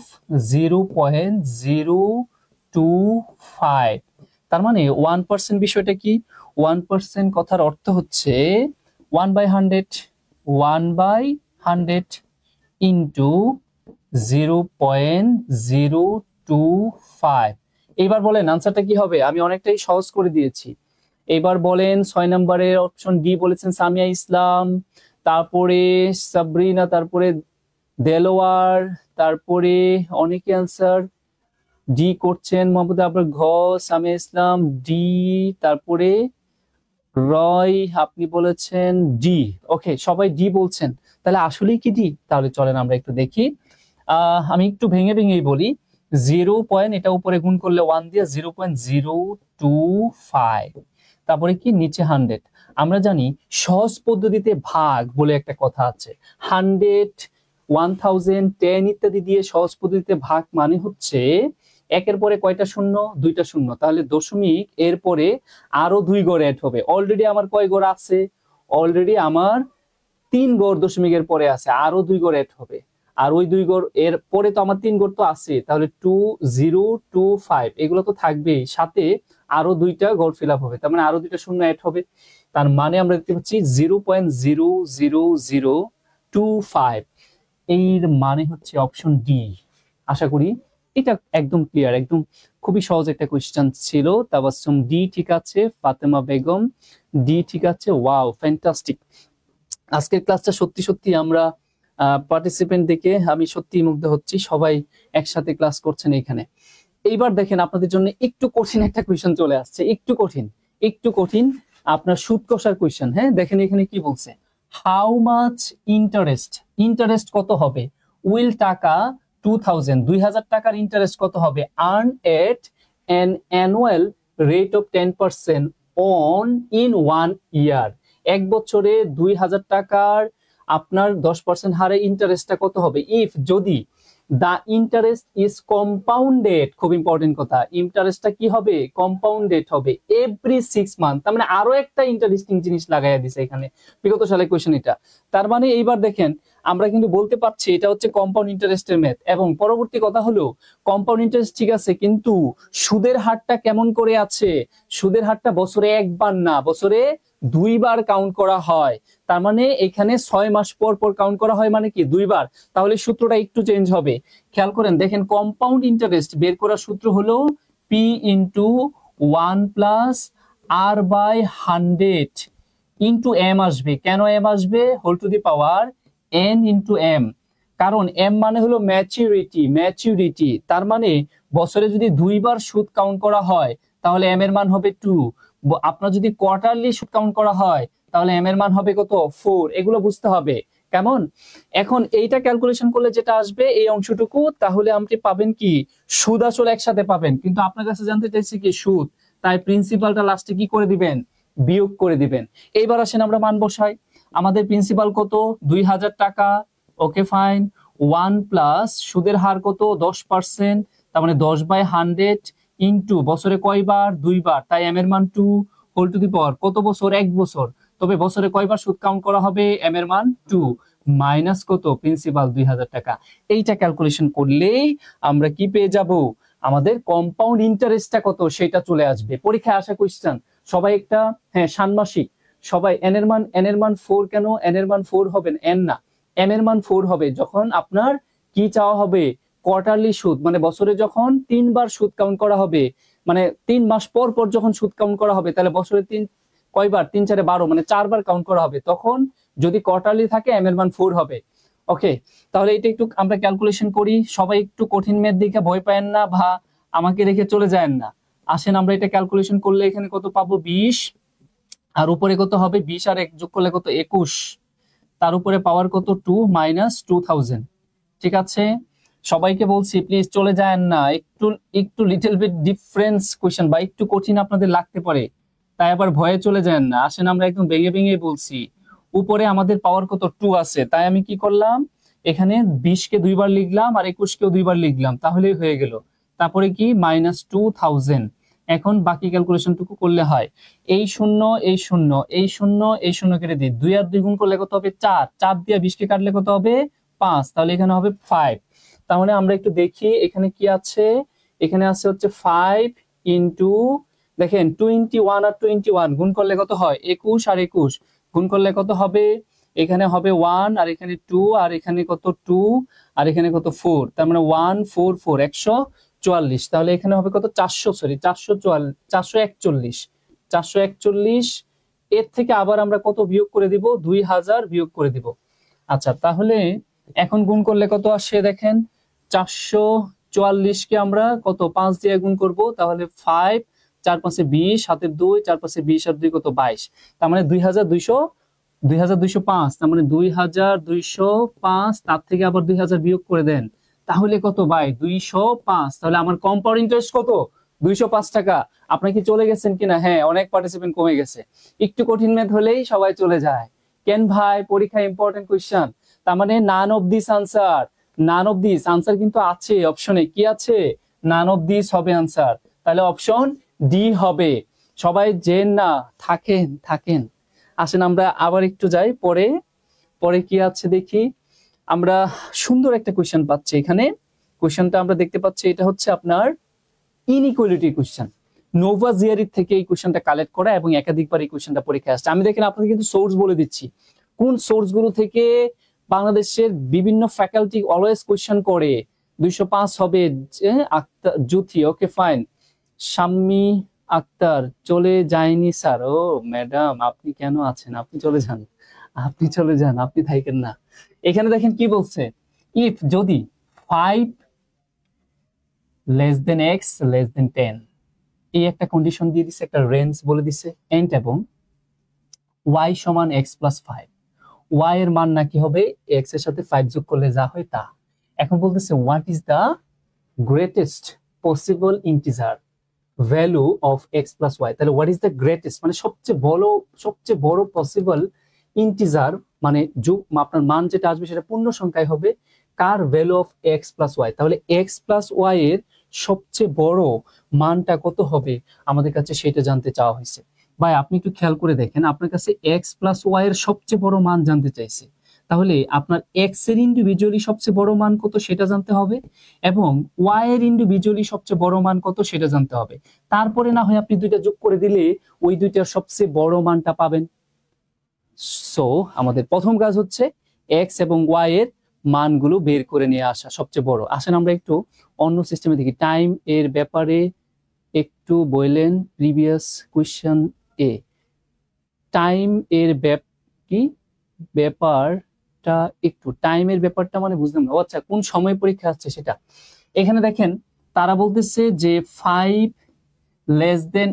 0.025। তার মানে 1% বিষয়টা কি? 1% কথার অর্থ হচ্ছে 1/100 ইন্টু 0.025। এইবার বলেন আনসারটা কি হবে? আমি অনেকটাই সহজ করে দিয়েছি। এবার বলেন 6 নম্বরের অপশন ডি বলেছেন সামিয়া ইসলাম, তারপরে সাবরিনা, তারপরে দেলোয়ার, তারপরে অনেকে আনসার ডি করছেন। মোহাম্মদ আবরার ঘ, সামিয়া ইসলাম ডি, তারপরে রয় আপনি বলেছেন ডি। ওকে সবাই ডি বলছেন, তাহলে আসলেই কি ডি? তাহলে চলেন আমরা একটু দেখি। আমি একটু ভেঙেই বলি। 0. এটা উপরে গুণ করলে 1 দিয়ে 0.025, তারপরে কি নিচে 100। আমরা জানি সহজ পদ্ধতিতে ভাগ বলে একটা কথা আছে, 100, 1000, 10 ইত্যাদি দিয়ে সহজ পদ্ধতিতে ভাগ মানে হচ্ছে একের পরে কয়টা শূন্য? 2টা শূন্য। তাহলে দশমিক এর পরে আরো 2 গড় অ্যাড হবে। অলরেডি আমার কয় গড় আছে? অলরেডি আমার 3 গড় দশমিকের পরে আছে, আরো 2 গড় অ্যাড হবে। আর ওই 2 গড় এর পরে তো আমার 3 গড় তো আছে, তাহলে 2025 এগুলো তো থাকবেই, সাথে আরো 2টা গড় ফিল আপ হবে, তার মানে আরো 2টা শূন্য অ্যাড হবে। তার মানে আমরা দেখতে পাচ্ছি 0.00025, এর মানে হচ্ছে অপশন ডি। আশা করি এটা একদম ক্লিয়ার, একদম খুবই সহজ একটা কোয়েশ্চেন ছিল। তাবাসসুম ডি ঠিক আছে, ফাতেমা বেগম ডি ঠিক আছে। ওয়াও ফ্যান্টাস্টিক, আজকের ক্লাসটা সত্যি আমরা পার্টিসিপেন্ট দেখে আমি সত্যি মুগ্ধ হচ্ছি, সবাই একসাথে ক্লাস করছেন এখানে। এইবার দেখেন আপনাদের জন্য একটু কঠিন একটা কোয়েশ্চেন চলে আসছে, একটু কঠিন আপনার সুদ কষার কোয়েশ্চেন। হ্যাঁ দেখেন এখানে কি বলছে, হাউ মাচ ইন্টারেস্ট কত হবে? উইল টাকা 2000 টাকার ইন্টারেস্ট কত হবে? Earn at an annual rate of 10% on in 1 ইয়ার। 1 বছরে 2000 টাকার আপনার 10% হারে ইন্টারেস্টটা কত হবে? ইফ যদি the interest is compounded, খুব ইম্পর্টেন্ট কথা, ইন্টারেস্টটা কি হবে? কম্পাউন্ডেড হবে এভরি 6 মান্থ। তার মানে আরো একটা ইন্টারেস্টিং জিনিস লাগাইয়া দিছে এখানে, বিগত সালে কোয়েশ্চেন এটা। তার মানে এইবার দেখেন আমরা কিন্তু বলতে পারছি এটা হচ্ছে কম্পাউন্ড ইন্টারেস্টের ম্যাথ। এবং পরবর্তী কথা হলো কম্পাউন্ড ইন্টারেস্ট ঠিক আছে, কিন্তু সুদের হারটা কেমন করে আছে? সুদের হারটা বছরে একবার না, বছরে 2 বার কাউন্ট করা হয়। তার মানে এখানে 6 মাস পর কাউন্ট করা হয়, মানে কি 2 বার। তাহলে সূত্রটা একটু চেঞ্জ হবে, খেয়াল করেন। দেখেন কম্পাউন্ড ইন্টারেস্ট বের করার সূত্র হলো P into 1 plus R by 100 into M আসবে। কেন M আসবে? Whole to the power N into M, কারণ M মানে হলো ম্যাচুরিটি। তার মানে বছরে যদি 2 বার সুদ কাউন্ট করা হয় তাহলে M এর মান হবে 2। আপনার যদি কোয়ার্টারলি সুদ কাউন্ট করা হয় তাহলে M এর মান হবে কত? 4। এগুলো বুঝতে হবে কেমন। এখন এইটা ক্যালকুলেশন করলে যেটা আসবে এই অংশটুকু, তাহলে আপনি পাবেন কি? সুদ আসল একসাথে পাবেন, কিন্তু আপনার কাছে জানতে চাইছি কি সুদ, তাই প্রিন্সিপালটা লাস্টে কি করে দিবেন? বিয়োগ করে দিবেন। এইবার আসেন আমরা মান বসাই। আমাদের প্রিন্সিপাল কত? 2000 টাকা। Okay fine. 1 প্লাস সুদের হার কত? 10%। তার মানে 10/100 ইন্টু বছরে কয়বার, 2বার, তাই m এর মান 2 হোল টু দি পাওয়ার কত বছর, 1 বছর, তবে বছরে কয়বার সুদ কাউন্ট করা হবে, m এর মান 2 মাইনাস কত, প্রিন্সিপাল 2000 টাকা। এইটা ক্যালকুলেশন করলেই আমরা কি পেয়ে যাব, আমাদের কম্পাউন্ড ইন্টারেস্টটা কত সেটা চলে আসবে। পরীক্ষায় আসা কোশ্চেন সবাই একটা, হ্যাঁ ষান্মাসিক, সবাই n এর মান 4 কেন, n এর মান 4 হবে n না, m এর মান 4 হবে যখন আপনার কি চাওয়া হবে, কোয়ার্টারলি সুদ, মানে বছরে যখন 3বার সুদ কাউন্ট করা হবে, মানে 3 মাস পর পর যখন সুদ কাউন্ট করা হবে, তাহলে বছরে কয়বার, 3 4 12, মানে 4বার কাউন্ট করা হবে, তখন যদি কোয়ার্টারলি থাকে m এর মান 4 হবে। ওকে, তাহলে এটা একটু আমরা ক্যালকুলেশন করি। সবাই একটু কঠিন ম্যাথ দেখে ভয় পায়েন না বা আমাকে রেখে চলে যায় না, আসেন আমরা এটা ক্যালকুলেশন করলে এখানে কত পাবো, 20, আর উপরে কত হবে, 20 আর 1 যোগ করলে কত, 21, তার উপরে পাওয়ার কত, 2 মাইনাস 2000। ঠিক আছে, সবাইকে বলছি প্লিজ চলে যায় না, একটু লিটল বিট ডিফারেন্স কোশ্চেন বা একটু কঠিন আপনাদের লাগতে পারে, তাই আবার ভয়ে চলে যায় না। আসেন আমরা একদম ভেঙে ভেঙে বলছি। উপরে আমাদের পাওয়ার কত, 2 আছে, তাই আমি কি করলাম, এখানে 20 কে 2বার লিখলাম আর 21 কেও 2বার লিখলাম, তাহলেই হয়ে গেল। তারপরে কি, মাইনাস 2000। এখন বাকি ক্যালকুলেশনটুকু করলে হয়, এই শূন্য এই শূন্য এই শূন্য এই শূন্য কেটে দিই, 2 আর 2 গুণ করলে কত হবে, 4, 4 দিয়ে 20 কে কাটলে কত হবে, 5, তাহলে এখানে হবে 5। তার মানে আমরা একটু দেখি এখানে কি আছে, এখানে আছে হচ্ছে 5 ইন্টু, দেখেন 21 আর 21 গুণ করলে কত হয়, 21 আর 21 গুণ করলে কত হবে, এখানে হবে 1 আর এখানে 2 আর এখানে কত 2 আর এখানে কত 4, তার মানে 144, 144, তাহলে এখানে হবে কত, 441, এর থেকে আবার আমরা কত বিয়োগ করে দিব, 2000 বিয়োগ করে দিব। আচ্ছা, তাহলে এখন গুণ করলে কত আসে, দেখেন 444 কে আমরা কত 5 দিয়ে গুণ করব, তাহলে 5, 4 5 20, 7 2, 4 5 20 আর 2 কত 22, তার মানে 2205, তার মানে 2205, তার থেকে আবার 2000 বিয়োগ করে দেন, তাহলে কত ভাই, 205। তাহলে আমার কম্পাউন্ড ইন্টারেস্ট কত, 205 টাকা। আপনারা কি চলে গেছেন কিনা, হ্যাঁ অনেক পার্টিসিপেন্ট কমে গেছে, একটু কঠিন ম্যাথ হলেই সবাই চলে যায়। কেন ভাই, পরীক্ষা ইম্পর্টেন্ট কোশ্চেন, তার মানে নান অফ দিস আনসার কিন্তু আছে অপশনে, কি আছে, নান অফ দিস হবে আনসার, তাহলে অপশন ডি হবে। সবাই যে না থাকেন। আসেন আমরা আবার একটু যাই পরে কি আছে দেখি। আমরা সুন্দর একটা কোশ্চেন পাচ্ছি এখানে, কোশ্চেনটা আমরা দেখতে পাচ্ছি, এটা হচ্ছে আপনার ইনইকুয়ালিটি কোশ্চেন। নোভা জিআরই থেকে এই কোশ্চেনটা কালেক্ট করা এবং একাধিকবার এই কোশ্চেনটা পরীক্ষায় আসছে। আমি দেখেন আপনাদের কিন্তু সোর্স বলে দিচ্ছি, কোন সোর্স গুলো থেকে বাংলাদেশের বিভিন্ন ফ্যাকাল্টি অলওয়েজ কোশ্চেন করে। 205 হবে আক্তার জুথি, ওকে ফাইন। শাম্মী আক্তার চলে যায়নি স্যার, ও ম্যাডাম আপনি কেন আছেন, আপনি চলে যান, আপনি থাকেন না। এখানে দেখেন কি বলছে, ইফ যদি 5 less than x less than 10, এই একটা কন্ডিশন দিয়ে দিছে, একটা রেঞ্জ বলে দিছে, এন্ড এবং y সমান x plus 5, y এর মান নাকি হবে x এর সাথে 5 যোগ করলে যা হয় তা। এখন বলতেছে what is the greatest possible integer value of x plus y, তাহলে হোয়াট ইজ দ্য গ্রেটেস্ট মানে সবচেয়ে বড় পসিবল ইন্টিজার, মানে আপনার মান যেটা আসবে সেটা পূর্ণ সংখ্যায় হবে, কার value of x plus y, তাহলে x plus y এর সবচেয়ে বড় মানটা কত হবে আমাদের কাছে সেটা জানতে চাওয়া হয়েছে। ভাই আপনি একটু খেয়াল করে দেখেন, আপনার কাছে x plus y এর সবচেয়ে বড় মান জানতে চাইছে, তাহলে আপনার x এর ইন্ডিভিজুয়ালি সবচেয়ে বড় মান কত সেটা জানতে হবে এবং y এর ইন্ডিভিজুয়ালি সবচেয়ে বড় মান কত সেটা জানতে হবে। তারপরে না হয় আপনি দুইটা যোগ করে দিলে ওই দুইটার সবচেয়ে বড় মানটা পাবেন। সো আমাদের প্রথম কাজ হচ্ছে x এবং y এর মানগুলো বের করে নিয়ে আসা সবচেয়ে বড়। আসেন আমরা একটু অন্য সিস্টেমে দেখি। টাইম এর ব্যাপারে একটু বললেন প্রিভিয়াস কোশ্চেন এ, টাইম এর ব্যাপারটা একটু, টাইমের ব্যাপারটা মানে বুঝলাম না, আচ্ছা কোন সময় পরীক্ষা আসছে সেটা। এখানে দেখেন তারা বলতেছে যে 5 less than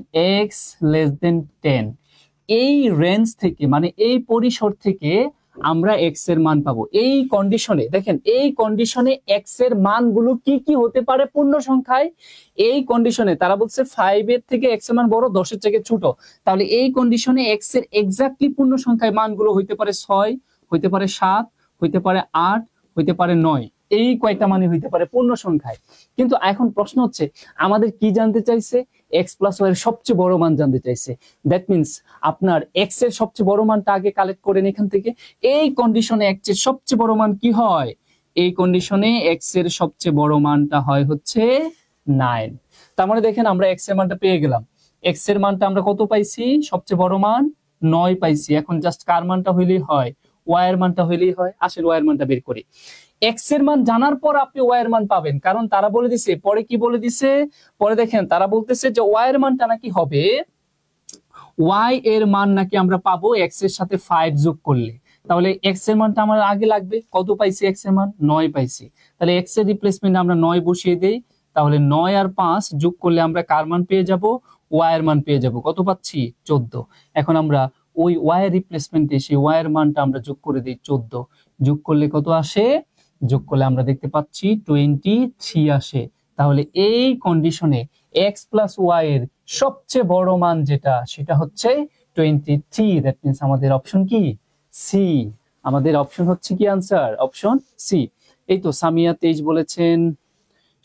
x less than 10, এই রেঞ্জ থেকে মানে এই পরিসর থেকে আমরা x এর মান পাবো। এই কন্ডিশনে দেখেন, এই কন্ডিশনে x এর মানগুলো কি কি হতে পারে পূর্ণ সংখ্যায়, এই কন্ডিশনে তারা বলছে 5 এর থেকে x এর মান বড়, 10 এর থেকে ছোট, তাহলে এই কন্ডিশনে x এর এক্স্যাক্টলি পূর্ণ সংখ্যায় মানগুলো হইতে পারে 6, হইতে পারে 7, হইতে পারে 8, হইতে পারে 9। এই কয়টা মানে হইতে পারে পূর্ণ সংখ্যায়। কিন্তু এখন প্রশ্ন হচ্ছে আমাদের কি জানতে চাইছে, এক্স প্লাস ওয়াই এর সবচেয়ে বড় মান জানতে চাইছে। দ্যাট মিনস আপনার এক্স এর সবচেয়ে বড় মানটা আগে কালেক্ট করেন এখান থেকে। এই কন্ডিশনে এক্স এর সবচেয়ে বড় মান কি হয়, এই কন্ডিশনে এক্স এর সবচেয়ে বড় মানটা হয় হচ্ছে 9। তার মানে দেখেন আমরা এক্স এর মানটা পেয়ে গেলাম। এক্স এর মানটা আমরা কত পাইছি, সবচেয়ে বড় মান 9 পাইছি। এখন জাস্ট কার মানটা হইলেই হয়, ওয়াই এর মানটা হইলেই হয়। আসলে ওয়াই এর মানটা বের করি। এক্স এর মান জানার পর আপনি ওয়াই এর মান পাবেন, কারণ তারা বলে দিছে, পরে কি বলে দিছে, পরে দেখেন তারা বলতেছে যে ওয়াই এর মানটা নাকি হবে, ওয়াই এর মান নাকি আমরা পাবো এক্স এর সাথে 5 যোগ করলে। তাহলে এক্স এর মানটা আমার আগে লাগবে, কত পাইছি এক্স এর মান 9 পাইছি। তাহলে এক্স এর রিপ্লেসমেন্ট আমরা 9 বসিয়ে দেই। তাহলে 9 আর 5 যোগ করলে আমরা কার মান পেয়ে যাব, ওয়াই এর মান পেয়ে যাব। কত পাচ্ছি 14। এখন আমরা ওই ওয়াই এর রিপ্লেসমেন্টে সেই ওয়াই এর মানটা আমরা যোগ করে দিই 14। যোগ করলে কত আসে, যোগ করলে আমরা দেখতে পাচ্ছি 23 আসে। তাহলে এই কন্ডিশনে এক্স প্লাস ওয়াই এর সবচেয়ে বড় মান যেটা, সেটা হচ্ছে 23। দ্যাট মিন্স আমাদের অপশন কি, সি। আমাদের অপশন হচ্ছে কি, আনসার অপশন সি। এই তো সামিয়া 23 বলেছেন,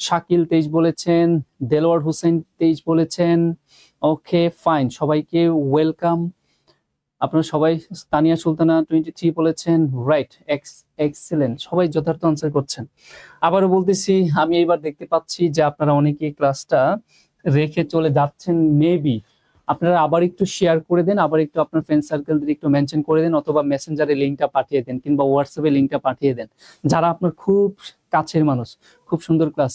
শাকিল 23 বলেছেন, দেলোয়ার হোসেন 23 বলেছেন। ওকে ফাইন, সবাইকে ওয়েলকাম। আপনারা সবাই, তানিয়া সুলতানা 23 বলেছেন, রাইট, এক্সেলেন্ট, সবাই যথার্থ আনসার করছেন। আবারও বলতেছি, আমি এইবার দেখতে পাচ্ছি যে আপনারা অনেকেই ক্লাসটা রেখে চলে যাচ্ছেন। মেবি আপনারা আবার একটু শেয়ার করে দেন, আবার একটু আপনার ফ্রেন্ড সার্কেলদের একটু মেনশন করে দেন, অথবা মেসেঞ্জারে লিঙ্কটা পাঠিয়ে দেন, কিংবা হোয়াটসঅ্যাপে লিঙ্কটা পাঠিয়ে দেন যারা আপনার খুব কাছের মানুষ। খুব সুন্দর ক্লাস।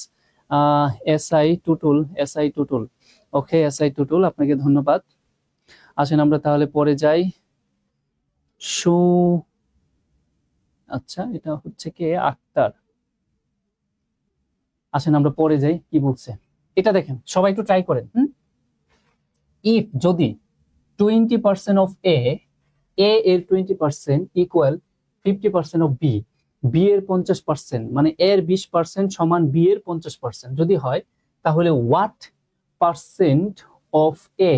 এসআই টুটুল, ওকে এসআই টুটুল, আপনাকে ধন্যবাদ। আসেন আমরা তাহলে পরে যাই। আচ্ছা, এটা হচ্ছে কে, আক্তার। আসেন আমরা পরে যাই, কি বলছে এটা দেখেন, সবাই একটু ট্রাই করেন। ইফ যদি 20% অফ এ এর 20% ইকুয়াল 50% অফ বি, বি এর 50% মানে এর 20% সমান বি এর 50% যদি হয়, তাহলে হোয়াট পার্সেন্ট অফ এ,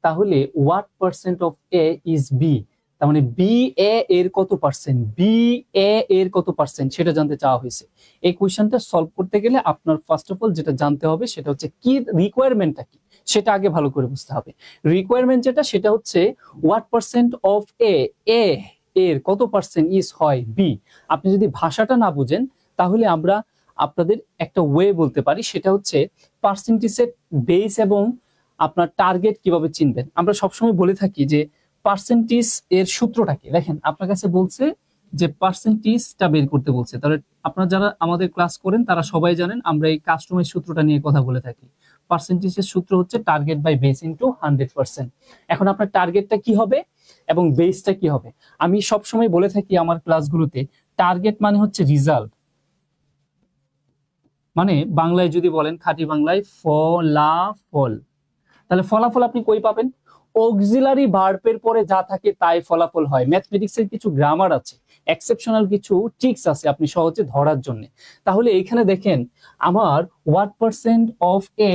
তাহলে what percent of A is B, তার মানে বি এ এর কত পার্সেন্ট, বি এ এর কত পার্সেন্ট সেটা জানতে চাওয়া হয়েছে। এই কোয়েশ্চনটা সলভ করতে গেলে আপনার ফার্স্ট অফ অল যেটা জানতে হবে সেটা হচ্ছে কি, রিকোয়ারমেন্টটা কি সেটা আগে ভালো করে বুঝতে হবে। রিকোয়ারমেন্ট যেটা, সেটা হচ্ছে হোয়াট পার্সেন্ট অফ এ এর কত পার্সেন্ট ইজ হয় বি। আপনি যদি ভাষাটা না বুঝেন, তাহলে আমরা আপনাদের একটা ওয়ে বলতে পারি, সেটা হচ্ছে পার্সেন্টেজের বেস এবং আপনার টার্গেট কিভাবে চিনবেন। আমরা সবসময় বলে থাকি যে পার্সেন্টেজ এর সূত্রটাকে দেখেন, আপনার কাছে বলছে যে পার্সেন্টেজটা বের করতে বলছে, তাহলে আপনারা যারা আমাদের ক্লাস করেন তারা সবাই জানেন আমরা এই কাস্টমের সূত্রটা নিয়ে কথা বলে থাকি। পার্সেন্টেজের সূত্র হচ্ছে টার্গেট বাই বেস ইনটু 100%। এখন আপনার টার্গেটটা কি হবে এবং বেসটা কি হবে। আমি সবসময় বলে থাকি আমার ক্লাসগুলোতে, টার্গেট মানে হচ্ছে রেজাল্ট, মানে বাংলায় যদি বলেন, খাঁটি বাংলায় ফলাফল। তাহলে ফলাফল আপনি কই পাবেন, অক্সিলারি ভার্বের পরে যা থাকে তাই ফলাফল হয়। ম্যাথমেটিক্সের কিছু গ্রামার আছে, এক্সেপশনাল কিছু ট্রিক্স আছে আপনি সহজে ধরার জন্য। তাহলে এখানে দেখেন আমার হোয়াট পার্সেন্ট অফ এ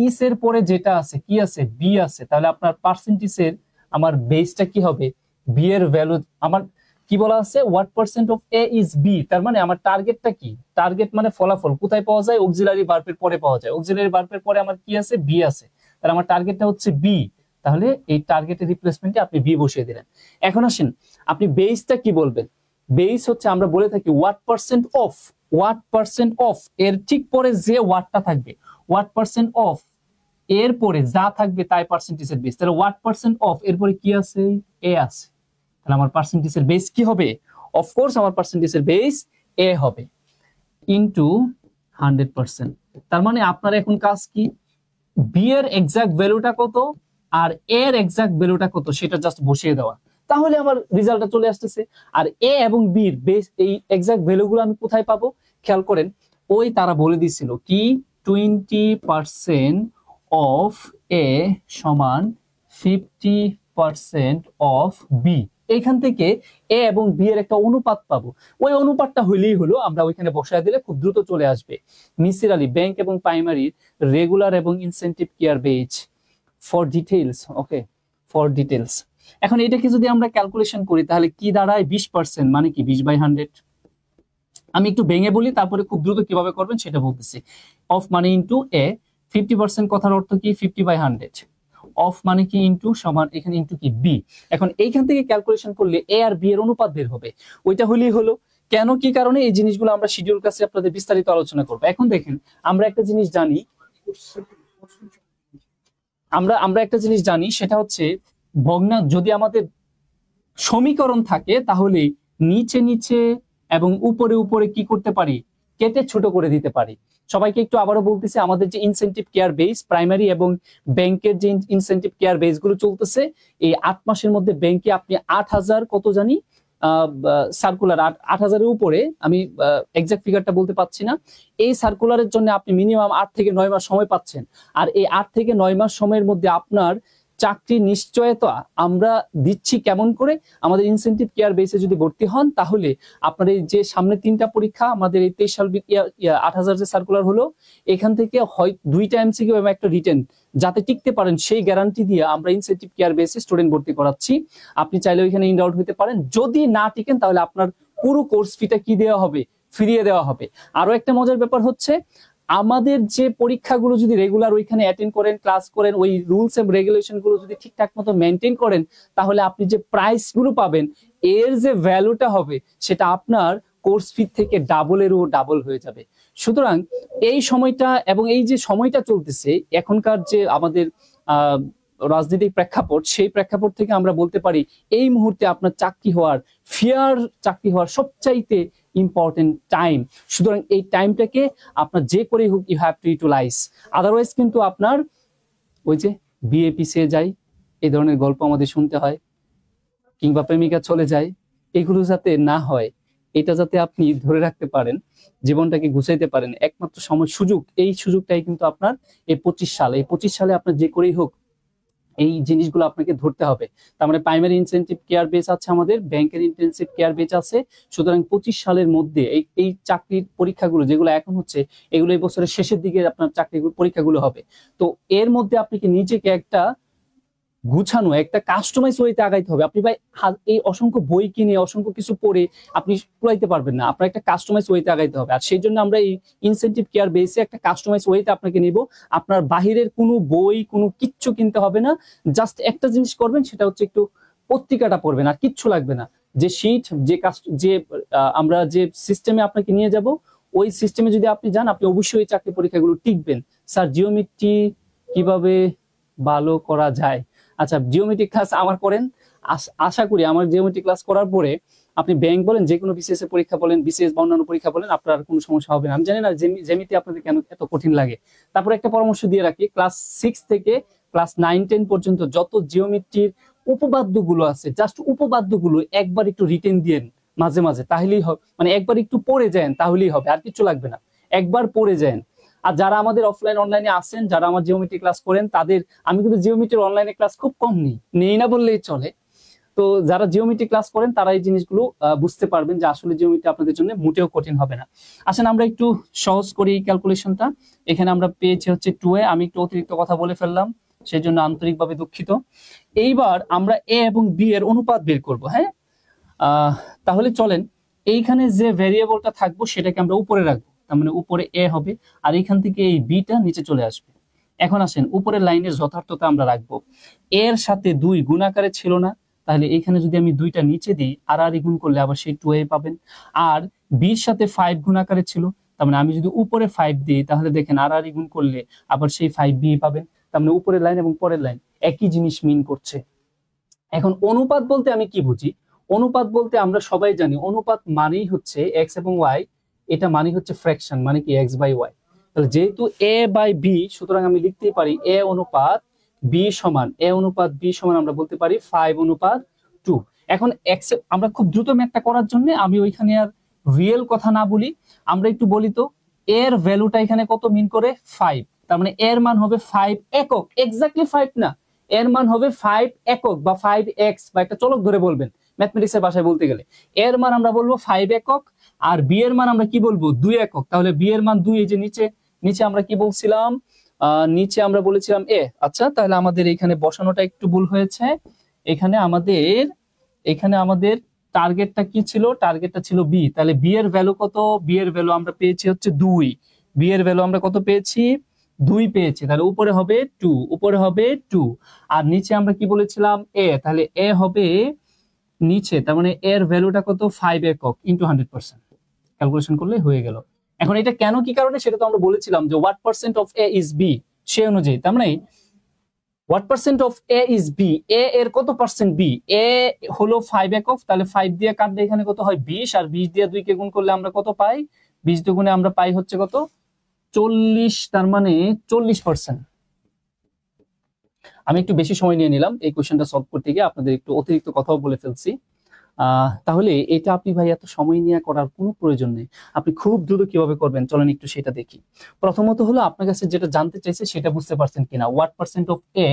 ইস এর পরে যেটা আছে কি আছে, বি আছে। তাহলে আপনার পার্সেন্টেজের আমার বেসটা কি হবে, বি এর ভ্যালু। আমার কি বলা আছে, what percent of A is B, তার মানে আমার টার্গেটটা কি, টার্গেট মানে ফলাফল কোথায় পাওয়া যায়, অক্সিলারি ভার্বের পরে পাওয়া যায়। অক্সিলারি ভার্বের পরে আমার কি আছে, বি আছে, তাহলে আমার টার্গেটটা হচ্ছে বি। তাহলে এই টার্গেটের রিপ্লেসমেন্টে আপনি বি বসিয়ে দিলেন। এখন আসেন আপনি বেসটা কি বলবেন। বেস হচ্ছে আমরা বলে থাকি হোয়াট পার্সেন্ট অফ এর ঠিক পরে যে ওয়ার্ডটা থাকবে, হোয়াট পার্সেন্ট অফ এর পরে যা থাকবে তাই পার্সেন্টেজের বেস। তাহলে হোয়াট পার্সেন্ট অফ এর পরে কি আছে, এ আছে, তাহলে আমার পার্সেন্টেজের বেস কি হবে, অফকোর্স আমার পার্সেন্টেজের বেস এ হবে ইনটু 100%। তার মানে আপনার এখন কাজ কি, বি এর এক্সাক্ট ভ্যালুটা কত আর এর এক্সাক্ট ভ্যালুটা কত সেটা জাস্ট বসিয়ে দেওয়া, তাহলে আমার রেজাল্টটা চলে আসতেছে। আর এ এবং বি এর বেস, এই এক্সাক্ট ভ্যালুগুলো আমি কোথায় পাবো, খেয়াল করেন, ওই তারা বলে দিছিল কি 20% অফ এ সমান 50% অফ বি। এইখান থেকে এ এবং বি এর একটা অনুপাত পাবো, ওই অনুপাতটা হইলেই হলো, আমরা ওইখানে বসায় দিলে খুব দ্রুত চলে আসবে। মিসির আলী, ব্যাংক এবং প্রাইমারির রেগুলার এবং incentive care base for details, okay for details. এখন এটাকে যদি আমরা ক্যালকুলেশন করি তাহলে কি দাঁড়ায়, 20% মানে কি 20/100। আমি একটু ভেঙে বলি, তারপরে খুব দ্রুত কিভাবে করবেন সেটা বলতেছি। অফ মানে ইন্টু এ, 50% কথার অর্থ কি 50/100, অফ মানে কি ইন্টু সমান এখানে ইন্টু কি বি। এখন এইখান থেকে ক্যালকুলেশন করলে এ আর বি এর অনুপাত বের হবে, ওইটা হলেই হলো। কেন কি কারণে এই জিনিসগুলো আমরা শিডিউল ক্লাসে আপনাদের বিস্তারিত আলোচনা করবো। এখন দেখেন আমরা একটা জিনিস জানি, আমরা একটা জিনিস জানি সেটা হচ্ছে ভগ্নাংশ যদি আমাদের সমীকরণ থাকে তাহলে নিচে নিচে এবং উপরে উপরে কি করতে পারি, কেটে ছোট করে দিতে পারি। সবাইকে একটু আবারও বলতেছি, আমাদের যে ইনসেনটিভ কেয়ার বেস প্রাইমারি এবং ব্যাংকের যে ইনসেনটিভ কেয়ার বেস গুলো চলতেছে, এই 8 মাসের মধ্যে ব্যাংকে আপনি 8,000 কত জানি সার্কুলার 8,000-এর উপরে, আমি এক্সাক্ট ফিগারটা বলতে পারছি না, এই সার্কুলারের জন্য আপনি মিনিমাম 8 থেকে 9 মাস সময় পাচ্ছেন। আর এই 8 থেকে 9 মাস সময়ের মধ্যে আপনার চাকরির নিশ্চয়তা আমরা দিচ্ছি কেমন করে, আমাদের ইনসেনটিভ কেয়ার বেসে যদি ভর্তি হন তাহলে আপনার এই যে সামনে 3টা পরীক্ষা, আমাদের এই 23 সাল 8,000 যে সার্কুলার হলো, এখান থেকে হয় 2টা এমসিকিউ এবং একটা রিটেন, যাতে টিকতে পারেন সেই গ্যারান্টি দিয়ে আমরা ইনসেনটিভ কেয়ার বেসে স্টুডেন্ট ভর্তি করাচ্ছি। আপনি চাইলে ওইখানে ইন আউট হতে পারেন, যদি না টিকেন তাহলে আপনার পুরো কোর্স ফিটা কি দেওয়া হবে, ফিরিয়ে দেওয়া হবে। আরো একটা মজার ব্যাপার হচ্ছে, আমাদের যে পরীক্ষাগুলো যদি রেগুলার ওইখানে অ্যাটেন্ড করেন, ক্লাস করেন, ওই রুলস এন্ড রেগুলেশন গুলো যদি ঠিকঠাক মতো মেনটেন করেন, তাহলে আপনি যে প্রাইস গুলো পাবেন, এর যে ভ্যালুটা হবে সেটা আপনার কোর্স ফি থেকে ডাবলেরও ডাবল হয়ে যাবে। সুতরাং এই সময়টা এবং এই যে সময়টা চলতেছে এখনকার যে আমাদের রাজনৈতিক প্রেক্ষাপট, সেই প্রেক্ষাপট থেকে আমরা বলতে পারি এই মুহূর্তে আপনার চাকরি হওয়ার, ফেয়ার চাকরি হওয়ার সবচাইতে ইম্পর্টেন্ট টাইম। সুতরাং এই টাইমটাকে আপনার যে করেই হোক you have to utilize, otherwise কিন্তু আপনার ওই যে বিয়ে পিছিয়ে যায়, এই ধরনের গল্প আমাদের শুনতে হয়, কিংবা প্রেমিকা চলে যায়, এগুলো যাতে না হয়, এটা যাতে আপনি ধরে রাখতে পারেন, জীবনটাকে গুছাইতে পারেন, একমাত্র সময় সুযোগ, এই সুযোগটাই কিন্তু আপনার এই 25 সালে আপনার যে করেই হোক এই জিনিসগুলো আপনাকে ধরতে হবে। তার মানে প্রাইমারি ইনসেনটিভ কেয়ার বেস আছে, আমাদের ব্যাংকের ইনটেনসিভ কেয়ার বেস আছে। সুতরাং 25 সালের মধ্যে এই চাকরির পরীক্ষাগুলো যেগুলো এখন হচ্ছে, এগুলো এই বছরের শেষের দিকে আপনার চাকরির পরীক্ষাগুলো হবে। তো এর মধ্যে আপনাকে নিজেকে একটা গুছানো, একটা কাস্টমাইজ ওয়েতে আগাইতে হবে। আপনি ভাই এই অসংখ্য বই কিনে অসংখ্য কিছু পড়ে আপনি পুরাইতে পারবেন না, আপনার একটা কাস্টমাইজ ওয়েতে আগাইতে হবে। আর সেই জন্য আমরা এই ইনসেনটিভ কেয়ার বেসে একটা কাস্টমাইজ ওয়েতে আপনাকে নিব। আপনার বাহিরের কোনো বই কোনো কিচ্ছু কিনতে হবে না, জাস্ট একটা জিনিস করবেন, সেটা হচ্ছে একটু পত্রিকাটা পড়বেন, আর কিচ্ছু লাগবে না। যে শীট যে আমরা যে সিস্টেমে আপনাকে নিয়ে যাব, ওই সিস্টেমে যদি আপনি যান, আপনি অবশ্যই চাকরি পরীক্ষাগুলো টিকবেন। স্যার জিওমেট্রি কিভাবে ভালো করা যায়? আচ্ছা, জিওমেট্রি ক্লাস আমার করেন, আশা করি আমার জিওমেট্রি ক্লাস করার পরে আপনি ব্যাংক বলেন, যে কোনো বিসিএস এর পরীক্ষা বলেন, বিসিএস বা অন্যান্য পরীক্ষা বলেন, আপনার কোনো সমস্যা হবে না। আমি জানি না জ্যামিতি আপনাদের কেন এত কঠিন লাগে। তারপরে একটা পরামর্শ দিয়ে রাখি, ক্লাস 6 থেকে ক্লাস 9-10 পর্যন্ত যত জিওমেট্রির উপপাদ্যগুলো আছে, জাস্ট উপপাদ্যগুলো একবার একটু রিটেন দিয়েন মাঝে মাঝে, তাহলেই হবে। মানে একবার একটু পড়ে যান তাহলেই হবে, আর কিছু লাগবে না, একবার পড়ে যান। আর যারা আমাদের অফলাইন অনলাইনে আসেন, যারা আমার জিওমেট্রি ক্লাস করেন, তাদের আমি কিন্তু জিওমেট্রির অনলাইনে ক্লাস খুব কম নেই না বললেই চলে। তো যারা জিওমেট্রি ক্লাস করেন তারা এই জিনিসগুলো বুঝতে পারবেন যে আসলে জিওমেট্রি আপনাদের জন্য মোটেও কঠিন হবে না। আসেন আমরা একটু সহজ করি এই ক্যালকুলেশনটা। এখানে আমরা পেয়েছি হচ্ছে 2a, আমি একটু অতিরিক্ত কথা বলে ফেললাম, সেই জন্য আন্তরিকভাবে দুঃখিত। এইবার আমরা এ এবং বি এর অনুপাত বের করব। হ্যাঁ, তাহলে চলেন, এইখানে যে ভেরিয়েবলটা থাকবো সেটাকে আমরা উপরে রাখবো, তার মানে উপরে এ হবে, আর এখান থেকে এই বিটা নিচে চলে আসবে। এখন আসেন উপরের লাইনের যথার্থতা আমরা রাখবো। এর সাথে 2 গুণাকারে ছিল না, তাহলে এখানে যদি আমি 2টা নিচে দিই, আর গুণ করলে আবার সেই 2a পাবেন। আর বির সাথে 5 গুণাকারে ছিল, তার মানে আমি যদি উপরে 5 দিই, তাহলে দেখেন আর গুণ করলে আবার সেই 5b পাবেন। তার মানে উপরের লাইন এবং পরের লাইন একই জিনিস মিন করছে। এখন অনুপাত বলতে আমি কি বুঝি? অনুপাত বলতে আমরা সবাই জানি, অনুপাত মানেই হচ্ছে এক্স এবং ওয়াই, এটা মানে হচ্ছে ফ্র্যাকশন, মানে কি এক্স বাই ওয়াই। তাহলে যেহেতু এ বাই বি, সুতরাং আমি লিখতেই পারি এ অনুপাত বি সমান, এ অনুপাত বি সমান আমরা বলতে পারি 5:2। এখন এক্স, আমরা খুব দ্রুত ম্যাথটা করার জন্য আমি ওইখানে আর রিয়েল কথা না বলি, আমরা একটু বলি তো এর ভ্যালুটা এখানে কত মিন করে 5, তার মানে এর মান হবে 5 একক, এক্স্যাক্টলি 5 না, এর মান হবে 5 একক বা 5x, বা একটা চলক ধরে বলবেন ম্যাথমেটিক্সের ভাষায় বলতে গেলে। এর মান আমরা বলবো 5 একক, আর বি এর মান আমরা কি বলবো 2 একক। তাহলে বি এর মান 2, এই যে নিচে আমরা কি বলছিলাম, নিচে আমরা বলেছিলাম এ। আচ্ছা, তাহলে আমাদের এখানে বসানোটা একটু ভুল হয়েছে, এখানে আমাদের টার্গেটটা কি ছিল, টার্গেটটা ছিল বি, তাহলে বি এর ভ্যালু কত, বি এর ভ্যালু আমরা পেয়েছি হচ্ছে 2, বি এর ভ্যালু আমরা কত পেয়েছি, 2 পেয়েছি, তাহলে উপরে হবে 2, উপরে হবে 2, আর নিচে আমরা কি বলেছিলাম এ, তাহলে এ হবে নিচে, তার মানে এর ভ্যালুটা কত 5 একক ইনটু 100%, ক্যালকুলেশন করলে হয়ে গেল। এখন এটা কেন কি কারণে সেটা তো আমরা বলেছিলাম যে what percent of A is B, সে অনুযায়ী, তার মানে what percent of A is B, A এর কত পার্সেন্ট বি, এ হলো 5 একক, তাহলে 5 দিয়ে কাটলে এখানে কত হয় 20, আর 20 দিয়ে 2 কে গুণ করলে আমরা কত পাই, 20 দিয়ে গুণে আমরা পাই হচ্ছে কত 40, তার মানে 40%। আমি একটু বেশি সময় নিয়ে নিলাম এই কোশ্চেনটা সলভ করতে গিয়ে, আপনাদের একটু অতিরিক্ত কথাও বলে ফেলছি। তাহলে এটা আপনি ভাই এত সময় নিয়ে করার কোনো প্রয়োজন নেই, আপনি খুব দ্রুত কিভাবে করবেন চলেন একটু সেটা দেখি। প্রথমত হলো আপনার কাছে যেটা জানতে চাইছে সেটা বুঝতে পারছেন কিনা, হোয়াট পার্সেন্ট অফ এ,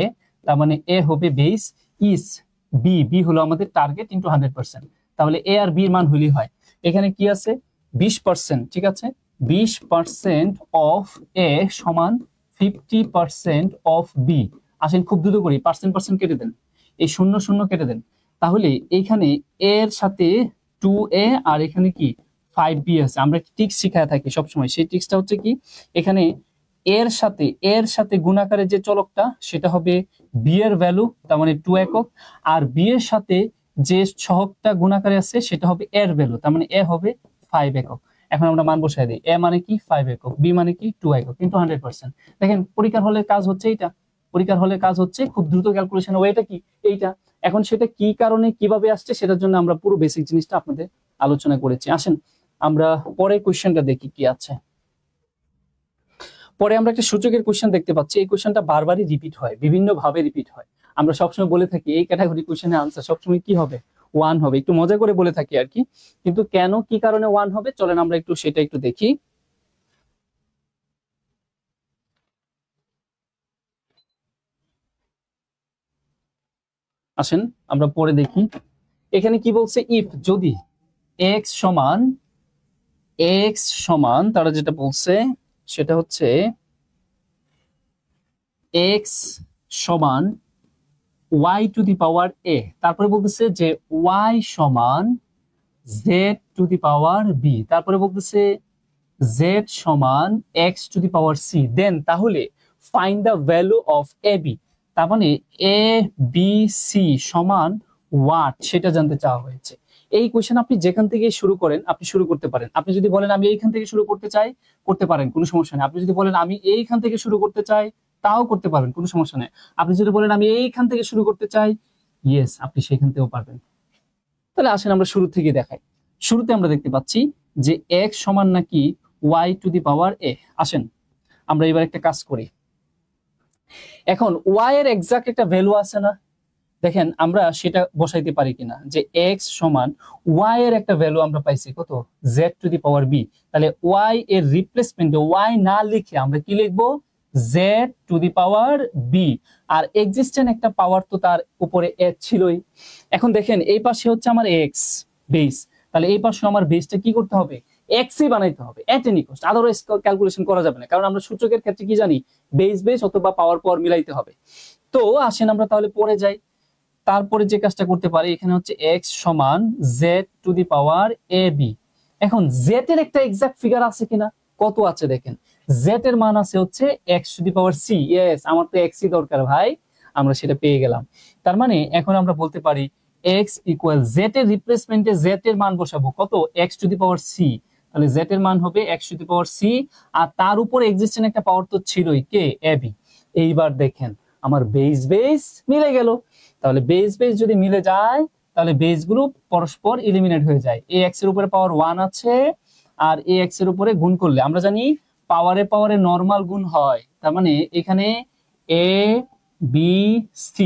তার মানে এ হবে বেস, ইজ বি, বি হলো আমাদের টার্গেট ইনটু 100%, তাহলে এ আর বি এর মান হলেই হয়। এখানে কি আছে 20%, ঠিক আছে, 20% অফ এ সমান 50% অফ বি। আসেন খুব দ্রুত করি, পার্সেন্ট পার্সেন্ট কেটে দেন, এই 0 0 কেটে দেন, তাহলে এইখানে এর সাথে 2a আর এখানে কি 5b আছে, আমরা ট্রিক্স শিখায় থাকি সবসময়, সেই ট্রিক্সটা হচ্ছে কি, এখানে এর সাথে গুণাকারের যে চলকটা সেটা হবে b এর ভ্যালু, তার মানে 2 একক, আর b এর সাথে যে সহগটা গুণাকারে আছে সেটা হবে এর ভ্যালু, তার মানে a হবে 5 একক। এখন আমরা মান বসাই দিই, a মানে কি 5 একক, b মানে কি 2 একক কিন্তু 100%। দেখেন পরীক্ষার হলের কাজ হচ্ছে এইটা, পরীক্ষার হলের কাজ হচ্ছে খুব দ্রুত ক্যালকুলেশন, ওইটা কি এইটা। এখন সেটা কি কারণে কিভাবে আসছে সেটার জন্য আমরা পুরো বেসিক জিনিসটা আপনাদের আলোচনা করেছি। আসেন আমরা পরে কোশ্চেনটা দেখি কি আছে। পরে আমরা একটা সূচকের কোশ্চেন দেখতে পাচ্ছি, এই কোশ্চেনটা বারবারই রিপিট হয়, বিভিন্ন ভাবে রিপিট হয়। আমরা সবসময় বলে থাকি এই ক্যাটাগরি কোশ্চেনের আনসার সবসময় কি হবে 1 হবে, একটু মজা করে বলে থাকি আর কি, কিন্তু কেন কি কারণে 1 হবে চলেন আমরা একটু সেটা একটু দেখি। আসেন আমরা পরে দেখি, এখানে কি বলছে, ইফ যদি x সমান তারা যেটা বলছে সেটা হচ্ছে x সমান y two the power a, তারপরে বলতেছে যে y সমান z to the power b, তারপরে বলতেছে z সমান x two the power c, দেন তাহলে find the value of ab, তার মানে a b c সমান হোয়াট সেটা জানতে চাওয়া হয়েছে। এই কোশ্চেন আপনি যেখান থেকে শুরু করেন আপনি শুরু করতে পারেন, আপনি যদি বলেন আমি এইখান থেকে শুরু করতে চাই করতে পারেন, কোনো সমস্যা নেই। আপনি যদি বলেন আমি এইখান থেকে শুরু করতে চাই তাও করতে পারবেন, কোনো সমস্যা নেই। আপনি যদি বলেন আমি এইখান থেকে শুরু করতে চাই, ইয়েস আপনি সেখান থেকেও পারবেন। তাহলে আসেন আমরা শুরু থেকে দেখাই। শুরুতে আমরা দেখতে পাচ্ছি যে x সমান নাকি y two the power a। আসেন আমরা এবার একটা কাজ করি, এখন y এর এক্সাক্ট একটা ভ্যালু আছে না, দেখেন আমরা সেটা বসাইতে পারি কিনা, যে x সমান y এর একটা ভ্যালু আমরা পাইছি কত z to the power b, তাহলে y এর রিপ্লেসমেন্টে y না লিখে আমরা কি লিখবো z to the power b, আর এক্সিস্টেন্ট একটা পাওয়ার তো তার উপরে a ছিলই। এখন দেখেন এই পাশে হচ্ছে আমার x বেস, তাহলে এই পাশে আমার বেসটা কি করতে হবে x ই বানাইতে হবে at any cost, otherwise calculation করা যাবে না, কারণ আমরা সূচকের ক্ষেত্রে কি জানি বেস বেস অথবা পাওয়ার পাওয়ার মিলাইতে হবে। তো আসেন আমরা তাহলে পরে যাই, তারপরে যে কাজটা করতে পারি এখানে হচ্ছে x সমান z to the power ab, এখন z এর একটা এক্সাক্ট ফিগার আছে কিনা, কত আছে দেখেন, z এর মান আছে হচ্ছে x two the power c, yes আমার তো x ই দরকার ভাই, আমরা সেটা পেয়ে গেলাম। তার মানে এখন আমরা বলতে পারি x ইকুয়াল z এর রিপ্লেসমেন্টে z এর মান বসাবো কত x two the power c, তাহলে z এর মান হবে x two the power c, আর তার উপর এক্সিস্টেন্ট একটা পাওয়ার তো ছিলই কে ab। এইবার দেখেন আমার বেস বেস মিলে গেল, তাহলে বেস বেস যদি মিলে যায় তাহলে বেস গুলো পরস্পর এলিমিনেট হয়ে যায়, ax এর উপরে পাওয়ার 1 আছে আর ax এর উপরে গুণ করলে আমরা জানি পাওয়ারে পাওয়ারে নরমাল গুণ হয়, তার মানে এখানে a b c।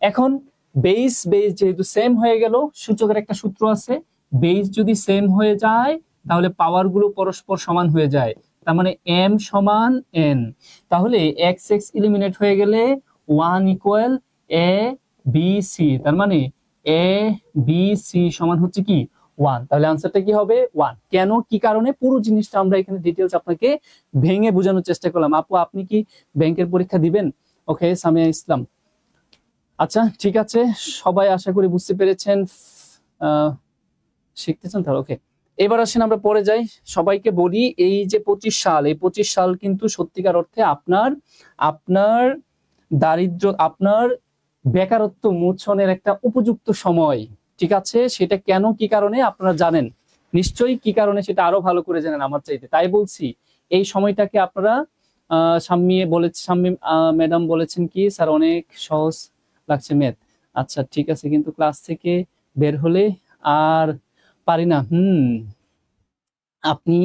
এখন বেস বেস যেহেতু সেম হয়ে গেল, সূচকের একটা সূত্র আছে বেস যদি সেম হয়ে যায় তাহলে পাওয়ার গুলো পরস্পর সমান হয়ে যায়, তার মানে m সমান n, তাহলে x x এলিমিনেট হয়ে গেলে 1 ইকুয়াল a b c, তার মানে a b c সমান হচ্ছে কি 1, তাহলে আনসারটা কি হবে 1। কেন কি কারণে পুরো জিনিসটা আমরা এখানে ডিটেইলস আপনাকে ভেঙে বোঝানোর চেষ্টা করলাম। আপু আপনি কি ব্যাংকের পরীক্ষা দিবেন? ওকে সামিয়া ইসলাম, আচ্ছা ঠিক আছে, সবাই আশা করি বুঝতে পেরেছেন। শিখতে চান তাহলে ওকে। এবার আসেন আমরা পরে যাই। সবাইকে বলি এই যে 25 সাল, এই 25 সাল কিন্তু সত্যিকার অর্থে আপনার আপনার দারিদ্র, আপনার বেকারত্ব মোচনের একটা উপযুক্ত সময়। ঠিক আছে, সেটা কেন কি কারণে আপনারা জানেন নিশ্চয়ই, কি কারণে সেটা আরো ভালো করে জানেন আমার চাইতে। তাই বলছি এই সময়টাকে আপনারা শাম্মী ম্যাডাম বলেছেন কি স্যার অনেক সহজ লাগছে ম্যাথ। আচ্ছা ঠিক আছে, কিন্তু ক্লাস থেকে বের হলে আর পারি না। আপনি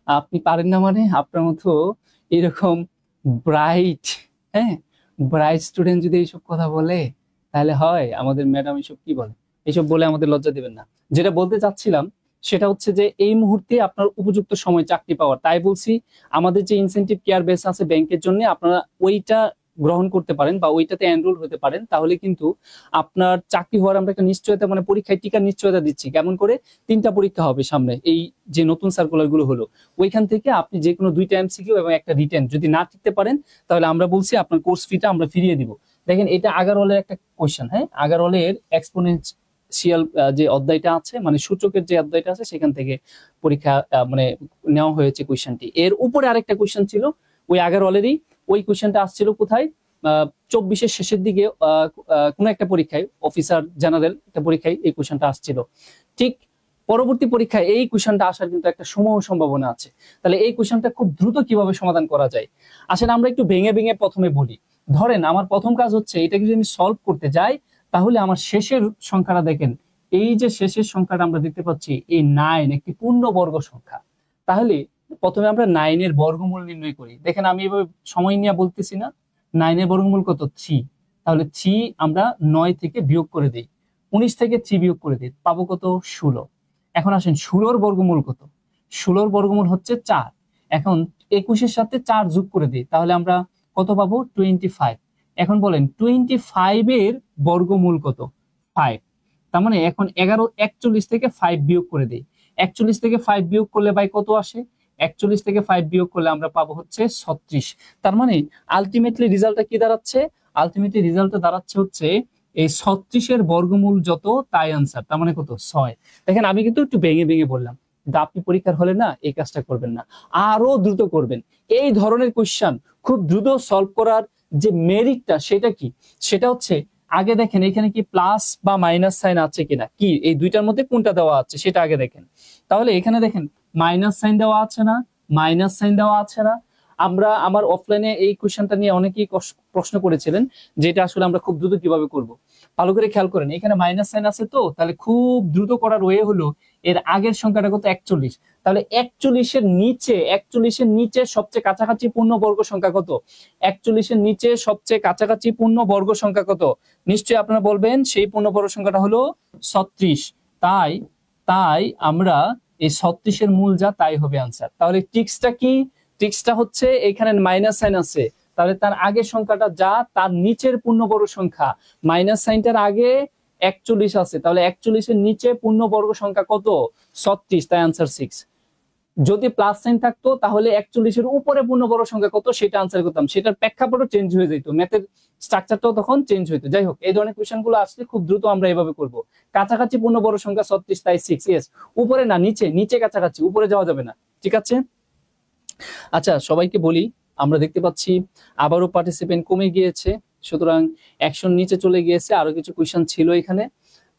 আপনি পারেন না মানে আপনার মতো এরকম ব্রাইট, হ্যাঁ ব্রাইট স্টুডেন্ট যদি এইসব কথা বলে তাহলে হয়? আমাদের ম্যাডাম এসব কি বলে, এসব বলে আমাদের লজ্জা দিবেন না। যেটা বলতে চাচ্ছিলাম সেটা হচ্ছে যে এই মুহূর্তে আপনার উপযুক্ত সময় চাকরি পাওয়ার। তাই বলছি আমাদের যে ইনসেনটিভ কেয়ার বেস আছে ব্যাংকের জন্য, আপনারা ওইটা গ্রহণ করতে পারেন বা ওইটাতে এনরোল হতে পারেন। তাহলে কিন্তু আপনার চাকরি হওয়ার আমরা একটা নিশ্চয়তা, মানে পরীক্ষায় টিকার নিশ্চয়তা দিচ্ছি। কেমন করে? 3টা পরীক্ষা হবে সামনে, এই যে নতুন সার্কুলার গুলো হলো ওইখান থেকে আপনি যে কোনো 2টা এমসিকিউ এবং একটা রিটেন যদি না টিকতে পারেন তাহলে আমরা বলছি আপনার কোর্স ফিটা আমরা ফিরিয়ে দিব। দেখেন এটা আগারওয়ালের একটা কোয়েশ্চেন, হ্যাঁ আগারওয়ালের এক্সপোনেনশিয়াল যে অধ্যায়টা আছে, মানে সূচকের যে অধ্যায়টা আছে সেখান থেকে পরীক্ষা মানে নেওয়া হয়েছে কোয়েশ্চেনটি। এর উপরে আরেকটা কোয়েশ্চেন ছিল ওই আগারওয়ালেরই, ওই কোয়েশ্চেনটা আসছিল কোথায় 24-এর শেষের দিকে কোন একটা পরীক্ষায়, অফিসার জেনারেল একটা পরীক্ষায় এই কোয়েশ্চেনটা আসছিল। ঠিক পরবর্তী পরীক্ষায় এই কোয়েশ্চেনটা আসার কিন্তু একটা সম্ভাবনা আছে। তাহলে এই কোয়েশ্চেনটা খুব দ্রুত কিভাবে সমাধান করা যায় আসেন আমরা একটু ভেঙে ভেঙে প্রথমে বলি। ধরেন আমার প্রথম কাজ হচ্ছে এটা যদি আমি সলভ করতে যাই তাহলে আমার শেষের সংখ্যাটা দেখেন, এই যে শেষের সংখ্যাটা আমরা দেখতে পাচ্ছি এই 9 একটি পূর্ণবর্গ সংখ্যা। তাহলে প্রথমে আমরা 9 এর বর্গমূল নির্ণয় করি। দেখেন আমি এভাবে সময় নিয়ে বলতেছি না, 9 এর বর্গমূল কত? 3। তাহলে 3 আমরা 9 থেকে বিয়োগ করে দিই, 19 থেকে 3 বিয়োগ করে দিই, পাবো কত? 16। এখন আসেন 16 এর বর্গমূল কত? 16 এর বর্গমূল হচ্ছে 4। এখন 21-এর সাথে 4 যোগ করে দিই, তাহলে আমরা কত পাবো? 25। এখন বলেন 25 এর বর্গমূল কত? 5। তার মানে এখন 41 থেকে 5 বিয়োগ করে দিই। 41 থেকে 5 বিয়োগ করলে ভাই কত আসে? 41 থেকে 5 বিয়োগ করলে আমরা পাবো হচ্ছে 36। তার মানে আলটিমেটলি রেজাল্টটা কি দাঁড়াচ্ছে? আলটিমেটলি রেজাল্টটা দাঁড়াচ্ছে হচ্ছে এই 36 এর বর্গমূল যত তাই আনসার। তার মানে কত? 6। দেখেন আমি কিন্তু একটু ভেঙে ভেঙে বললাম, কিন্তু আপনি পরীক্ষার হলে না এই কাজটা করবেন না, আরো দ্রুত করবেন। এই ধরনের কোশ্চেন খুব দ্রুত সলভ করার যে মেরিটটা সেটা কি? সেটা হচ্ছে আগে দেখেন এখানে কি প্লাস বা মাইনাস সাইন আছে কিনা, কি এই দুইটার মধ্যে কোনটা দেওয়া আছে সেটা আগে দেখেন। তাহলে এখানে দেখেন মাইনাস সাইন দেওয়া আছে না, মাইনাস সাইন দেওয়া আছে না। আমরা আমার অফলাইনে এই কোশ্চেনটা নিয়ে অনেকেই প্রশ্ন করেছিলেন যে এটা আসলে আমরা খুব দ্রুত কিভাবে করব। ভালো করে খেয়াল করেন, এখানে মাইনাস সাইন আছে, তো তাহলে খুব দ্রুত করার ওয়ে হলো এর আগের সংখ্যাটা কত? 41। তাহলে 41 এর নিচে সবচেয়ে কাছাকাছি পূর্ণবর্গ সংখ্যা কত? 41 এর নিচে সবচেয়ে কাছাকাছি পূর্ণবর্গ সংখ্যা কত? নিশ্চয়ই আপনারা বলবেন সেই পূর্ণবর্গ সংখ্যাটা হলো 36। তাই আমরা এই 36 এর মূল যা তাই হবে আনসার। তাহলে ট্রিক্সটা কি? ট্রিক্সটা হচ্ছে এখানে মাইনাস সাইন আছে, তাহলে তার আগের সংখ্যাটা যা তার নিচের পূর্ণবর্গ সংখ্যা, মাইনাস সাইনটার আগে 41 আছে, তাহলে 41 এর নিচে পূর্ণবর্গ সংখ্যা কত? 36, তাই আনসার 6। যদি প্লাস সাইন থাকতো তাহলে 41 এর উপরে পূর্ণবর্গ সংখ্যা কত সেটা আনসার করতাম, সেটার প্রেক্ষাপটও চেঞ্জ হয়ে যেত, ম্যাথের স্ট্রাকচারটাও তখন চেঞ্জ হইতো। যাই হোক, এই ধরনের কোশ্চেন গুলো আসলে খুব দ্রুত আমরা এভাবে করব। কাছাকাছি পূর্ণবর্গ সংখ্যা 36, তাই 6। ইয়েস, উপরে না, নিচে কাছাকাছি, উপরে যাওয়া যাবে না। ঠিক আছে, আচ্ছা সবাইকে বলি আমরা দেখতে পাচ্ছি আবারও পার্টিসিপেন্ট কমে গিয়েছে, সুতরাং 100 নিচে চলে গিয়েছে। আরো কিছু কোয়েশ্চেন ছিল এখানে,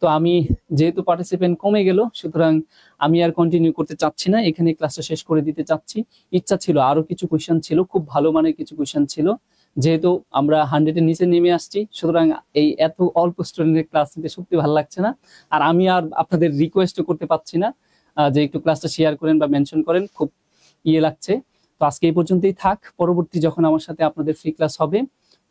তো আমি যেহেতু পার্টিসিপেন্ট কমে গেল সুতরাং আমি আর কন্টিনিউ করতে চাচ্ছি না, এখানে ক্লাসটা শেষ করে দিতে চাচ্ছি। ইচ্ছা ছিল আরো কিছু কোয়েশ্চেন ছিল, খুব ভালো মানের কিছু কোয়েশ্চেন ছিল, যেহেতু আমরা 100 এর নিচে নেমে আসছি সুতরাং এই এত অল্প স্টুডেন্টের ক্লাস নিতে সত্যি ভালো লাগছে না। আর আমি আর আপনাদের রিকোয়েস্টও করতে পারছি না যে একটু ক্লাসটা শেয়ার করেন বা মেনশন করেন, খুব লাগছে। তো আজকে এই পর্যন্তই থাক, পরবর্তী যখন আমার সাথে আপনাদের ফ্রি ক্লাস হবে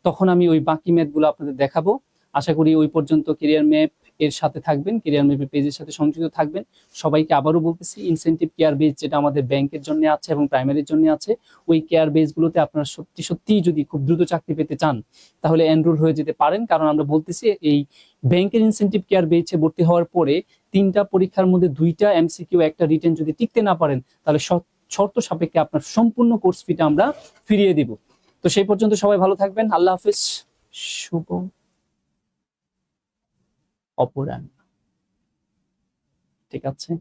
তখন আমি ওই বাকি ম্যাথগুলো আপনাদের দেখাবো। আশা করি ওই পর্যন্ত ক্যারিয়ার ম্যাপ এর সাথে থাকবেন, ক্যারিয়ার ম্যাপের পেজের সাথে সংযুক্ত থাকবেন। সবাইকে আবারও বলতেছি, ইনসেনটিভ কেয়ার বেস যেটা আমাদের ব্যাংকের জন্য আছে এবং প্রাইমারির জন্য আছে, ওই কেয়ার বেসগুলোতে আপনারা সত্যি যদি খুব দ্রুত চাকরি পেতে চান তাহলে এনরোল হয়ে যেতে পারেন। কারণ আমরা বলতেছি এই ব্যাংকের ইনসেনটিভ কেয়ার বেসে ভর্তি হওয়ার পরে 3টা পরীক্ষার মধ্যে 2টা এমসিকিউ, একটা রিটেন যদি টিকতে না পারেন তাহলে শর্ত সাপেক্ষে আপনার সম্পূর্ণ কোর্স ফিটা আমরা ফিরিয়ে দিব। তো সেই পর্যন্ত সবাই ভালো থাকবেন, আল্লাহ হাফেজ, শুভ অপরাহ্ন। ঠিক আছে।